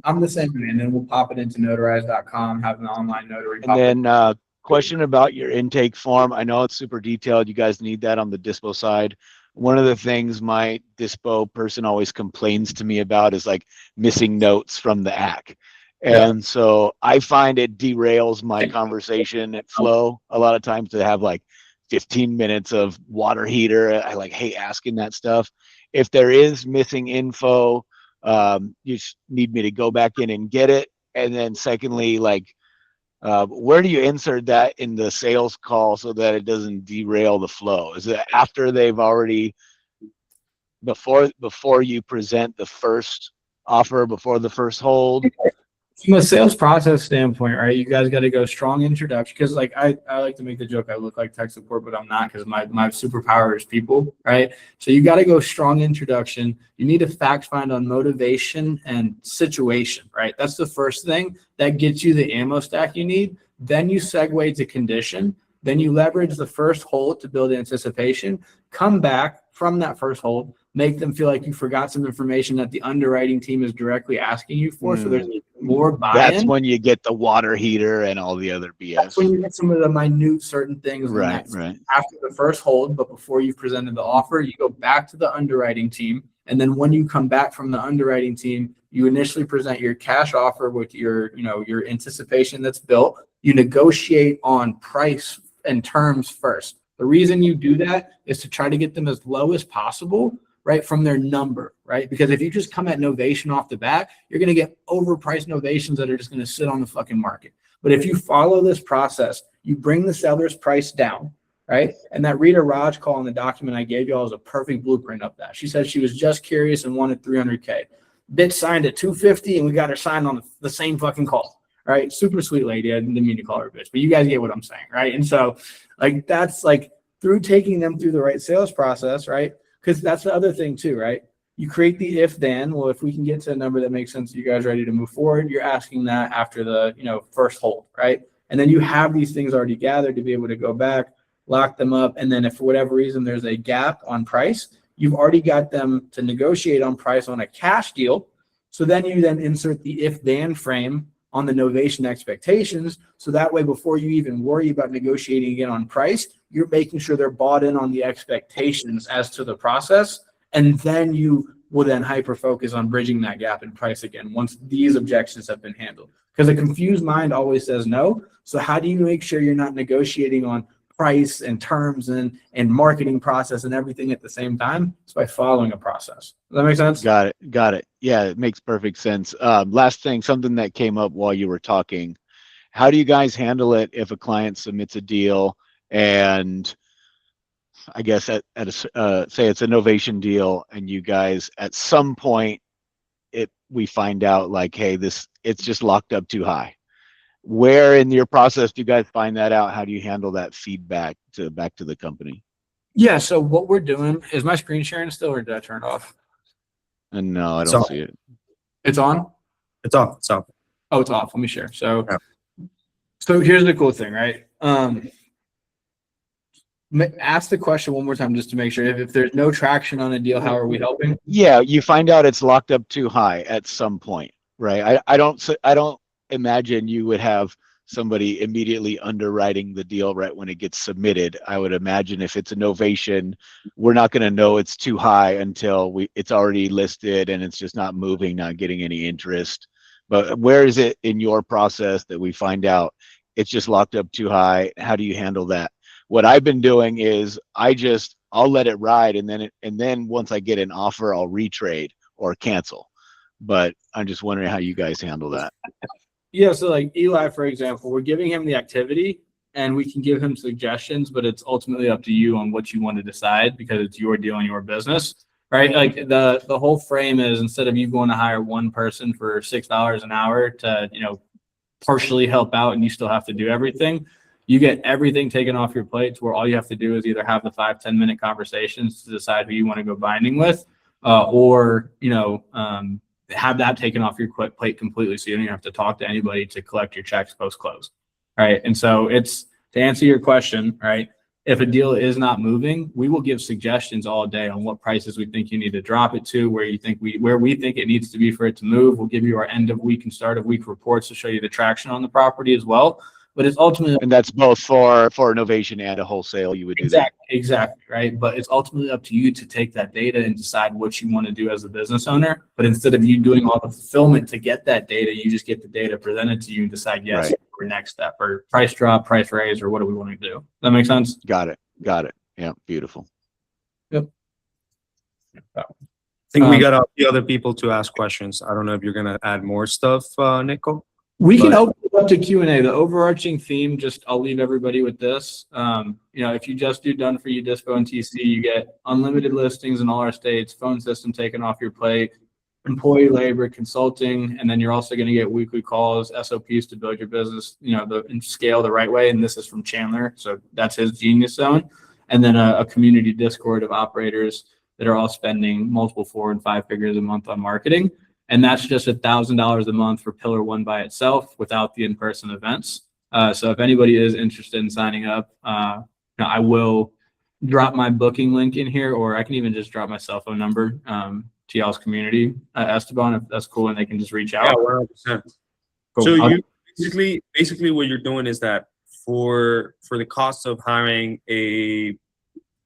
I'm the same way, and then we'll pop it into notarize.com, have an online notary. And then question about your intake form. I know it's super detailed. You guys need that on the dispo side. One of the things my dispo person always complains to me about is like missing notes from the AC. And so I find it derails my conversation flow a lot of times to have like 15 minutes of water heater. I hate asking that stuff. If there is missing info, you need me to go back in and get it. And then secondly, where do you insert that in the sales call so that it doesn't derail the flow? Is it after they've already, before you present the first offer, before the first hold? From a sales process standpoint, right, you guys got to go strong introduction, because I like to make the joke I look like tech support, but I'm not, because my superpower is people, right? So you got to go strong introduction. You need to fact find on motivation and situation, right? That's the first thing that gets you the ammo stack you need. Then you segue to condition. Then you leverage the first hold to build anticipation. Come back from that first hold, make them feel like you forgot some information that the underwriting team is directly asking you for. So there's more buy-in. That's when you get the water heater and all the other BS. That's when you get some of the minute certain things. Right. After the first hold, but before you've presented the offer, you go back to the underwriting team. And then when you come back from the underwriting team, you initially present your cash offer with your anticipation that's built. You negotiate on price and terms first. The reason you do that is to try to get them as low as possible, right, from their number, right? Because if you just come at novation off the bat, you're going to get overpriced novations that are just going to sit on the fucking market. But if you follow this process, you bring the seller's price down, right? And that Rita Raj call in the document I gave y'all is a perfect blueprint of that. She said she was just curious and wanted 300K. Bitch signed at 250 and we got her signed on the same fucking call. Right. Super sweet lady. I didn't mean to call her a bitch, but you guys get what I'm saying. Right. And so that's through taking them through the right sales process. Right. Because that's the other thing too. Right. You create the if then. Well, if we can get to a number that makes sense, you guys ready to move forward, you're asking that after the first hold. Right. And then you have these things already gathered to be able to go back, lock them up. And then if for whatever reason there's a gap on price, you've already got them to negotiate on price on a cash deal. So then you insert the if then frame on the novation expectations. So that way, before you even worry about negotiating again on price, you're making sure they're bought in on the expectations as to the process. And then you will then hyper focus on bridging that gap in price again, once these objections have been handled. Because a confused mind always says no. So how do you make sure you're not negotiating on price and terms and marketing process and everything at the same time? It's by following a process. Does that make sense? Got it. Yeah, it makes perfect sense. Last thing, something that came up while you were talking. How do you guys handle it if a client submits a deal and I guess at say it's a novation deal, and you guys at some point we find out like, hey, it's just locked up too high. Where in your process do you guys find that out? How do you handle that feedback back to the company? Yeah. So what we're doing is my screen sharing still, or did I turn it off? And no, I It's don't on. see it. It's on. It's off. It's off. Oh, it's off. Let me share. So, Yeah. so here's the cool thing, right? Ask the question one more time just to make sure. If there's no traction on a deal, how are we helping? Yeah, you find out it's locked up too high at some point, right? I don't imagine you would have somebody immediately underwriting the deal right when it gets submitted. I would imagine if it's a novation, we're not going to know it's too high until it's already listed and it's just not moving, not getting any interest. But where is it in your process that we find out it's just locked up too high? How do you handle that? What I've been doing is I'll let it ride, and then once I get an offer, I'll retrade or cancel. But I'm just wondering how you guys handle that. Yeah, so like Eli, for example, we're giving him the activity and we can give him suggestions, but it's ultimately up to you on what you want to decide because it's your deal and your business, right? Like the whole frame is, instead of you going to hire one person for $6 an hour to, partially help out and you still have to do everything, you get everything taken off your plate to where all you have to do is either have the 5-10 minute conversations to decide who you want to go binding with, or have that taken off your plate completely, so you don't even have to talk to anybody to collect your checks post close. Right. And so it's, to answer your question, right, if a deal is not moving, we will give suggestions all day on what prices we think you need to drop it to, where we think it needs to be for it to move. We'll give you our end of week and start of week reports to show you the traction on the property as well. But it's ultimately, and that's both for novation and a wholesale. You would do that. Exactly, right. But it's ultimately up to you to take that data and decide what you want to do as a business owner. But instead of you doing all the fulfillment to get that data, you just get the data presented to you and decide yes, right, or next step, or price drop, price raise, or what do we want to do? Does that make sense? Got it. Yeah, beautiful. Yep. I think we got a few other people to ask questions. I don't know if you're gonna add more stuff, Nico. We can open it up to Q&A. The overarching theme, I'll leave everybody with this. If you just do done for you dispo and TC, you get unlimited listings in all our states, phone system taken off your plate, employee labor, consulting, and then you're also going to get weekly calls, SOPs to build your business, and scale the right way. And this is from Chandler, so that's his genius zone. And then a community Discord of operators that are all spending multiple 4 and 5 figures a month on marketing. And that's just $1,000 a month for Pillar 1 by itself without the in-person events. So if anybody is interested in signing up, I will drop my booking link in here, or I can even just drop my cell phone number to y'all's community, Esteban, if that's cool, and they can just reach out. Yeah, 100%. Cool. So you basically what you're doing is that for the cost of hiring a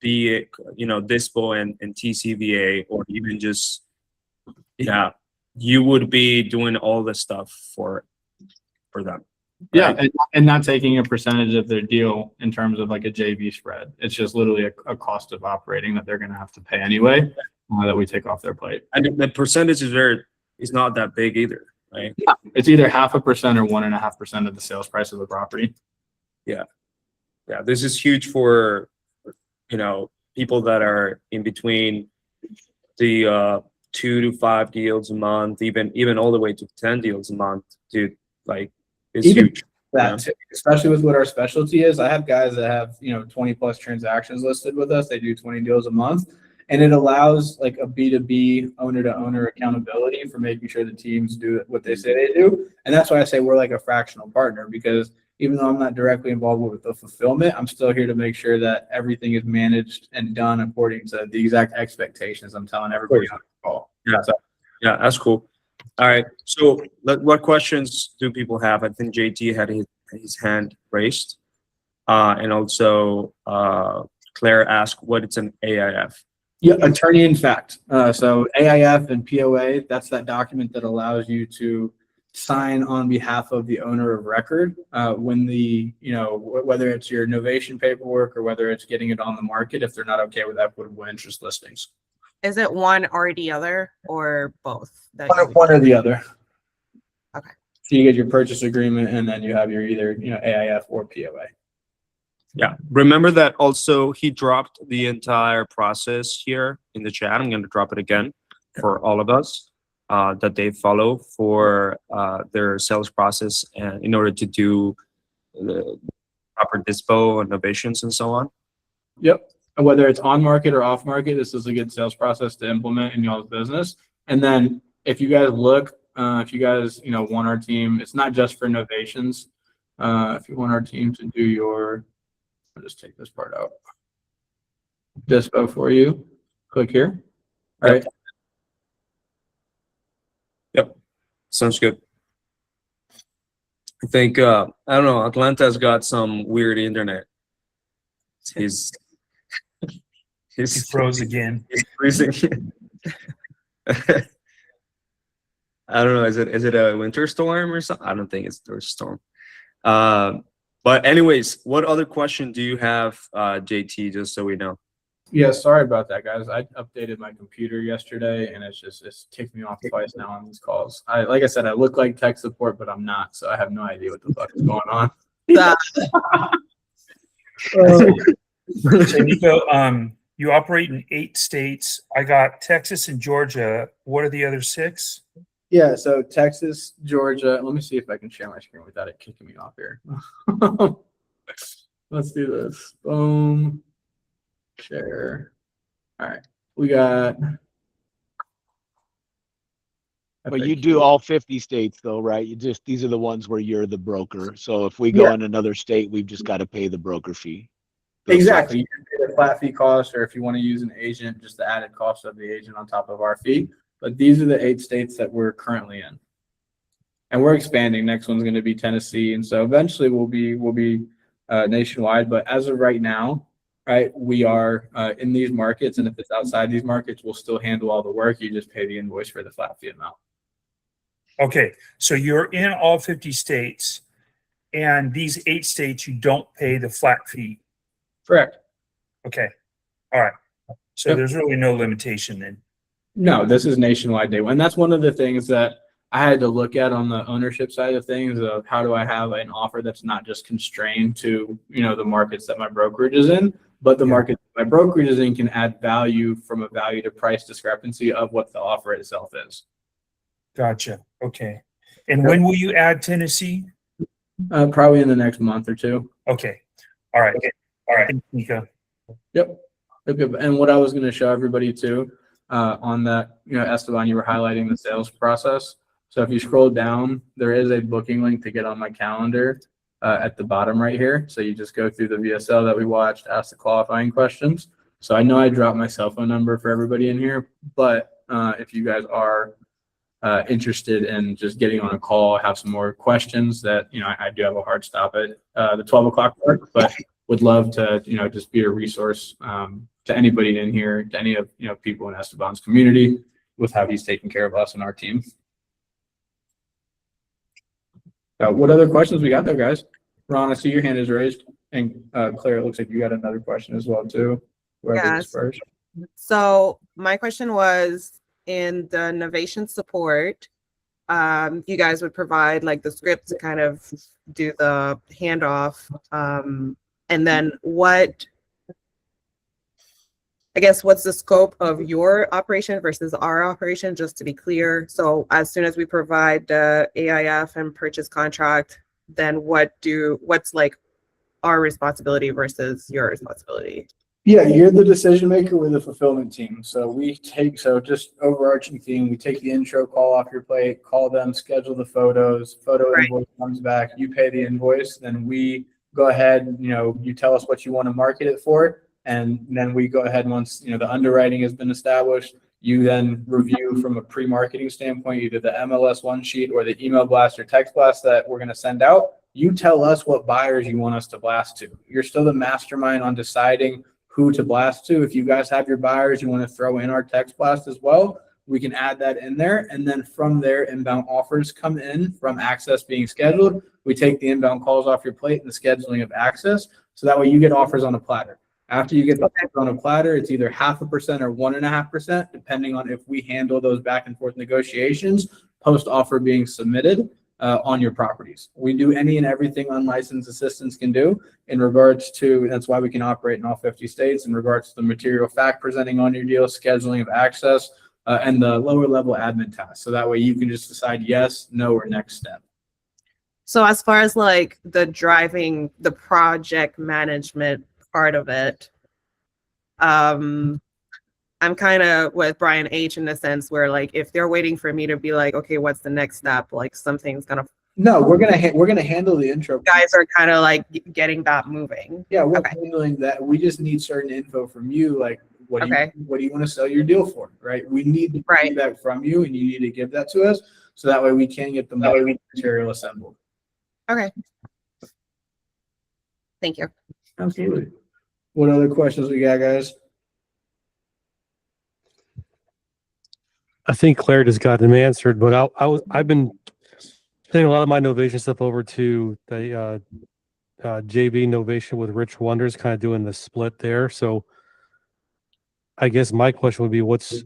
dispo and TCVA, or even just you would be doing all the stuff for them. Yeah, and not taking a percentage of their deal in terms of like a JV spread. It's just literally a cost of operating that they're going to have to pay anyway, that we take off their plate. And the percentage is not that big either, right? Yeah, it's either 0.5% or 1.5% of the sales price of the property. Yeah, this is huge for people that are in between the 2 to 5 deals a month, even all the way to 10 deals a month, dude. Like, it's huge. That especially with what our specialty is. I have guys that have 20 plus transactions listed with us. They do 20 deals a month, and it allows like a B2B owner to owner accountability for making sure the teams do what they say they do. And that's why I say we're like a fractional partner, because even though I'm not directly involved with the fulfillment, I'm still here to make sure that everything is managed and done according to the exact expectations I'm telling everybody on the call. Yeah, that's cool. All right. So what questions do people have? I think JT had his hand raised. And also Claire asked what it's an AIF. Yeah, attorney in fact. So AIF and POA, that's that document that allows you to sign on behalf of the owner of record when whether it's your novation paperwork or whether it's getting it on the market, if they're not okay with equitable interest listings. Is it one or the other, or both? One or the other. Okay. So you get your purchase agreement, and then you have your either AIF or POA. Yeah. Remember that also he dropped the entire process here in the chat. I'm going to drop it again for all of us that they follow for their sales process and in order to do the proper dispo and novations and so on. Yep. And whether it's on market or off market, this is a good sales process to implement in y'all's business. And then if you guys look, if you guys, want our team, it's not just for novations. If you want our team to do your, I'll just take this part out. Dispo for you. Click here. All right. Yep. Sounds good. I think, I don't know, Atlanta's got some weird internet. He's He froze again. He's freezing. I don't know. Is it a winter storm or something? I don't think it's a winter storm. But anyways, what other question do you have, JT? Just so we know. Yeah, sorry about that, guys. I updated my computer yesterday, and it's kicked me off twice now on these calls. Like I said, I look like tech support, but I'm not, so I have no idea what the fuck is going on. So Nico, you operate in 8 states. I got Texas and Georgia. What are the other 6? Yeah, so Texas, Georgia. Let me see if I can share my screen without it kicking me off here. Let's do this. Boom. Share. All right. We got. But you do all 50 states though, right? These are the ones where you're the broker. So if we go in another state, we've just got to pay the broker fee. Exactly. You can pay the flat fee cost, or if you want to use an agent, just the added cost of the agent on top of our fee. But these are the 8 states that we're currently in, and we're expanding. Next one's going to be Tennessee, and so eventually we'll be nationwide. But as of right now, right, we are in these markets, and if it's outside these markets, we'll still handle all the work. You just pay the invoice for the flat fee amount. Okay, so you're in all 50 states, and these 8 states you don't pay the flat fee. Correct. Okay, all right. So there's really no limitation then. No, this is nationwide day one. And that's one of the things that I had to look at on the ownership side of things of how do I have an offer that's not just constrained to, the markets that my brokerage is in, but the market my brokerage is in can add value from a value to price discrepancy of what the offer itself is. Gotcha. Okay. And when will you add Tennessee? Probably in the next month or two. Okay. All right. Okay. All right. Thanks, Nico. Yep. Okay. And what I was going to show everybody too, on that, Esteban, you were highlighting the sales process. So if you scroll down, there is a booking link to get on my calendar at the bottom right here. So you just go through the VSL that we watched, ask the qualifying questions. So I know I dropped my cell phone number for everybody in here, but if you guys are interested in just getting on a call, have some more questions that, I do have a hard stop at the 12 o'clock mark, but would love to, just be a resource to anybody in here, to any of, people in Esteban's community with how he's taking care of us and our team. What other questions we got there, guys? Ron, I see your hand is raised. And Claire, it looks like you got another question as well, too. Whoever is first. So my question was, in the novation support, you guys would provide like the script to kind of do the handoff. And then what's the scope of your operation versus our operation, just to be clear? So as soon as we provide the AIF and purchase contract, then what's like our responsibility versus your responsibility? Yeah, you're the decision maker with the fulfillment team. So just overarching theme, we take the intro call off your plate, call them, schedule the photos, invoice comes back, you pay the invoice, then we go ahead, you tell us what you want to market it for. And then we go ahead once, the underwriting has been established, you then review from a pre-marketing standpoint, either the MLS one sheet or the email blast or text blast that we're going to send out. You tell us what buyers you want us to blast to. You're still the mastermind on deciding who to blast to. If you guys have your buyers you want to throw in our text blast as well, we can add that in there. And then from there, inbound offers come in from access being scheduled. We take the inbound calls off your plate and the scheduling of access. So that way you get offers on a platter. After you get the offers on a platter, it's either 0.5% or 1.5%, depending on if we handle those back and forth negotiations post offer being submitted. on your properties. We do any and everything unlicensed assistants can do in regards to, that's why we can operate in all 50 states, in regards to the material fact presenting on your deal, scheduling of access, and the lower level admin tasks. So that way you can just decide yes, no, or next step. So as far as like the driving the project management part of it, I'm kind of with Brian H in the sense where like if they're waiting for me to be like, okay, what's the next step? Like something's gonna. No, we're gonna handle the intro. Guys are kind of like getting that moving. Yeah, we're Okay. handling that. We just need certain info from you, like what do Okay. you want to sell your deal for, right? We need the Right. feedback from you, and you need to give that to us, so that way we can get the material assembled. Okay. Thank you. Absolutely. What other questions we got, guys? I think Claire just got them answered, but I've been sending a lot of my novation stuff over to the JV Novation with Rich Wonders, kind of doing the split there. So I guess my question would be, what's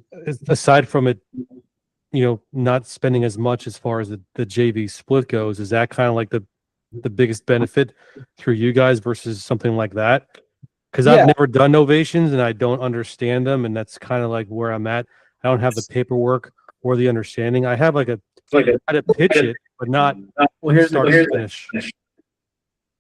aside from it, not spending as much as far as the JV split goes, is that kind of like the biggest benefit through you guys versus something like that? Because I've never done novations and I don't understand them, and that's kind of like where I'm at. I don't have the paperwork or the understanding. I have how to pitch it, but not start to finish.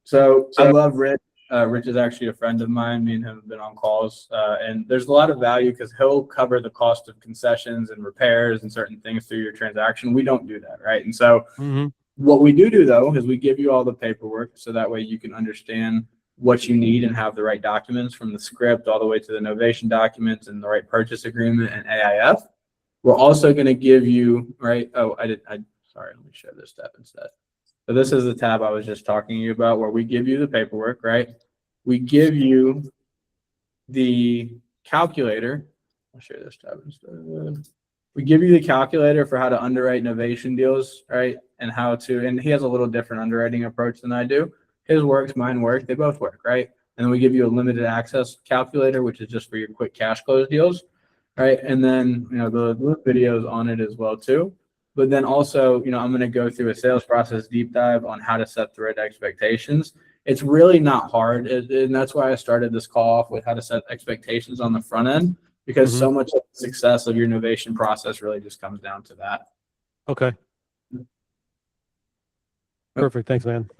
So I love Rich. Rich is actually a friend of mine. Me and him have been on calls, and there's a lot of value because he'll cover the cost of concessions and repairs and certain things through your transaction. We don't do that, right? And so what we do though is we give you all the paperwork so that way you can understand what you need and have the right documents from the script all the way to the novation documents and the right purchase agreement and AIF. We're also going to give you, right? Oh, sorry, let me share this tab instead. So this is the tab I was just talking to you about where we give you the paperwork, right? We give you the calculator. I'll share this tab instead. We give you the calculator for how to underwrite novation deals, right? And he has a little different underwriting approach than I do. His works, mine work, they both work, right? And then we give you a limited access calculator, which is just for your quick cash close deals, right? And then, the videos on it as well too. But then also, I'm going to go through a sales process deep dive on how to set the right expectations. It's really not hard. And that's why I started this call off with how to set expectations on the front end, because so much of the success of your novation process really just comes down to that. Okay. Perfect. Thanks, man.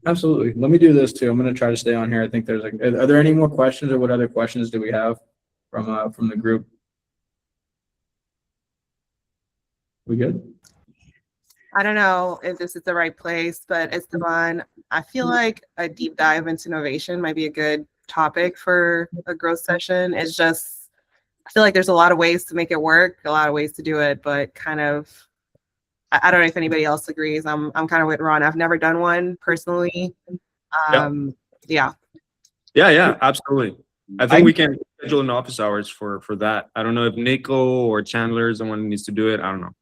Absolutely. Let me do this too. I'm going to try to stay on here. I think are there any more questions, or what other questions do we have from the group? We good? I don't know if this is the right place, but Esteban, I feel like a deep dive into innovation might be a good topic for a growth session. It's just, I feel like there's a lot of ways to make it work, a lot of ways to do it, but kind of, I don't know if anybody else agrees. I'm kind of with Ron. I've never done one personally. Yeah, absolutely. I think we can schedule an office hours for that. I don't know if Nico or Chandler is the one who needs to do it. I don't know.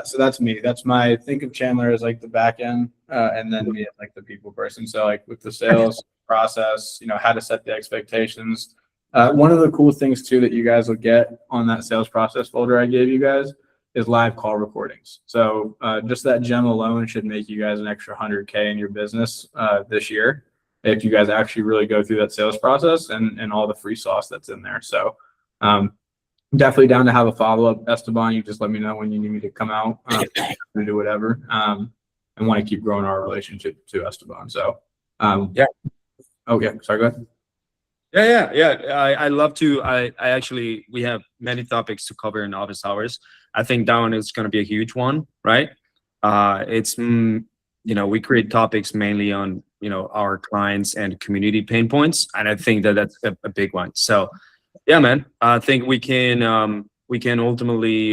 So that's me. That's think of Chandler as like the back end, and then me as like the people person. So like with the sales process, how to set the expectations. One of the cool things too that you guys will get on that sales process folder I gave you guys is live call recordings. So just that gem alone should make you guys an extra 100K in your business this year, if you guys actually really go through that sales process and all the free sauce that's in there. So definitely down to have a follow-up, Esteban. You just let me know when you need me to come out to do whatever, and want to keep growing our relationship to Esteban. So yeah. Okay, sorry, go ahead. I love to. I actually, we have many topics to cover in office hours. I think that one is going to be a huge one, right? It's we create topics mainly on our clients and community pain points, and I think that that's a big one. So yeah, man, I think we can ultimately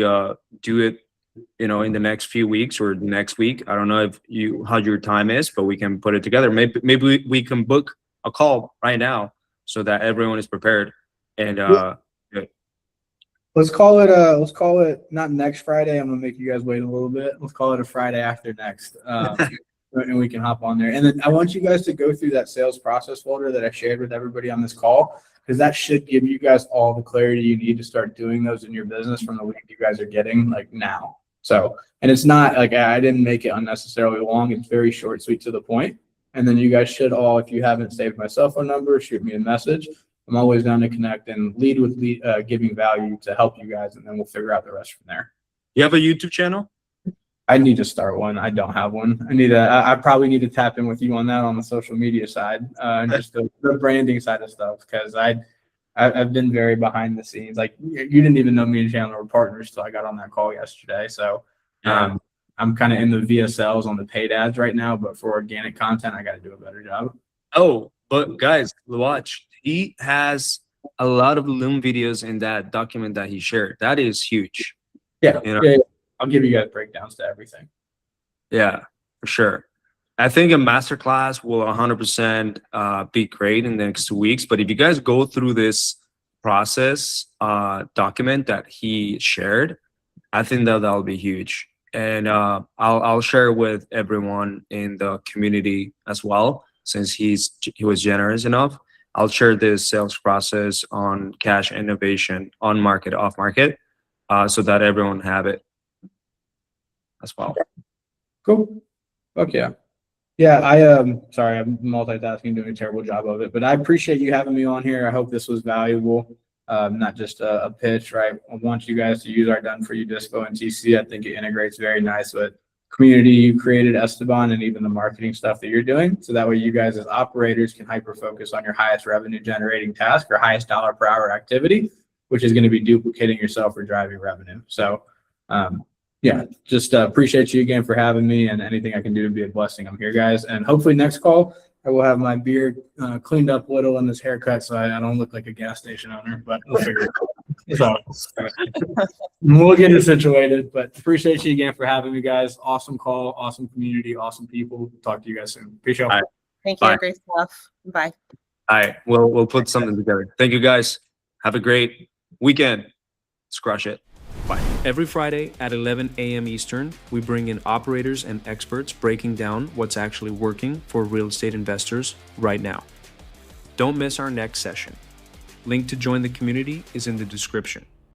do it in the next few weeks or next week. I don't know how your time is, but we can put it together. Maybe we can book a call right now so that everyone is prepared. And let's call it not next Friday. I'm gonna make you guys wait a little bit. Let's call it a Friday after next. And we can hop on there. And then I want you guys to go through that sales process folder that I shared with everybody on this call, because that should give you guys all the clarity you need to start doing those in your business from the lead you guys are getting like now. So, and it's not like I didn't make it unnecessarily long. It's very short, sweet, to the point. And then you guys should all, if you haven't saved my cell phone number, shoot me a message. I'm always down to connect and lead with giving value to help you guys, and then we'll figure out the rest from there. You have a YouTube channel? I need to start one. I don't have one. I probably need to tap in with you on that on the social media side, and just the branding side of stuff, because I've been very behind the scenes. Like you didn't even know me and Chandler were partners till I got on that call yesterday. So I'm kind of in the VSLs on the paid ads right now, but for organic content, I got to do a better job. Oh, but guys, watch. He has a lot of Loom videos in that document that he shared. That is huge. Yeah, You know? yeah. I'll give you guys breakdowns to everything. Yeah, for sure. I think a masterclass will 100% be great in the next 2 weeks. But if you guys go through this process document that he shared, I think that'll be huge. And I'll share with everyone in the community as well, since he was generous enough. I'll share this sales process on cash innovation, on market, off market, so that everyone have it as well. Cool. Okay. Yeah, sorry, I'm multitasking, doing a terrible job of it, but I appreciate you having me on here. I hope this was valuable. Not just a pitch, right? I want you guys to use our done for you Dispo and TC. I think it integrates very nice with community you created, Esteban, and even the marketing stuff that you're doing. So that way you guys as operators can hyper focus on your highest revenue generating task or highest dollar per hour activity, which is going to be duplicating yourself or driving revenue. So, yeah, just appreciate you again for having me, and anything I can do to be a blessing, I'm here, guys. And hopefully next call, I will have my beard cleaned up a little and this haircut so I don't look like a gas station owner, but we'll figure it out. So we'll get it situated, but appreciate you again for having me, guys. Awesome call, awesome community, awesome people. Talk to you guys soon. Peace out. All right. Thank you. Bye. Great stuff. Bye. All right, we'll put something together. Thank you, guys. Have a great weekend. Let's crush it. Bye. Every Friday at 11 a.m. Eastern, we bring in operators and experts breaking down what's actually working for real estate investors right now. Don't miss our next session. Link to join the community is in the description.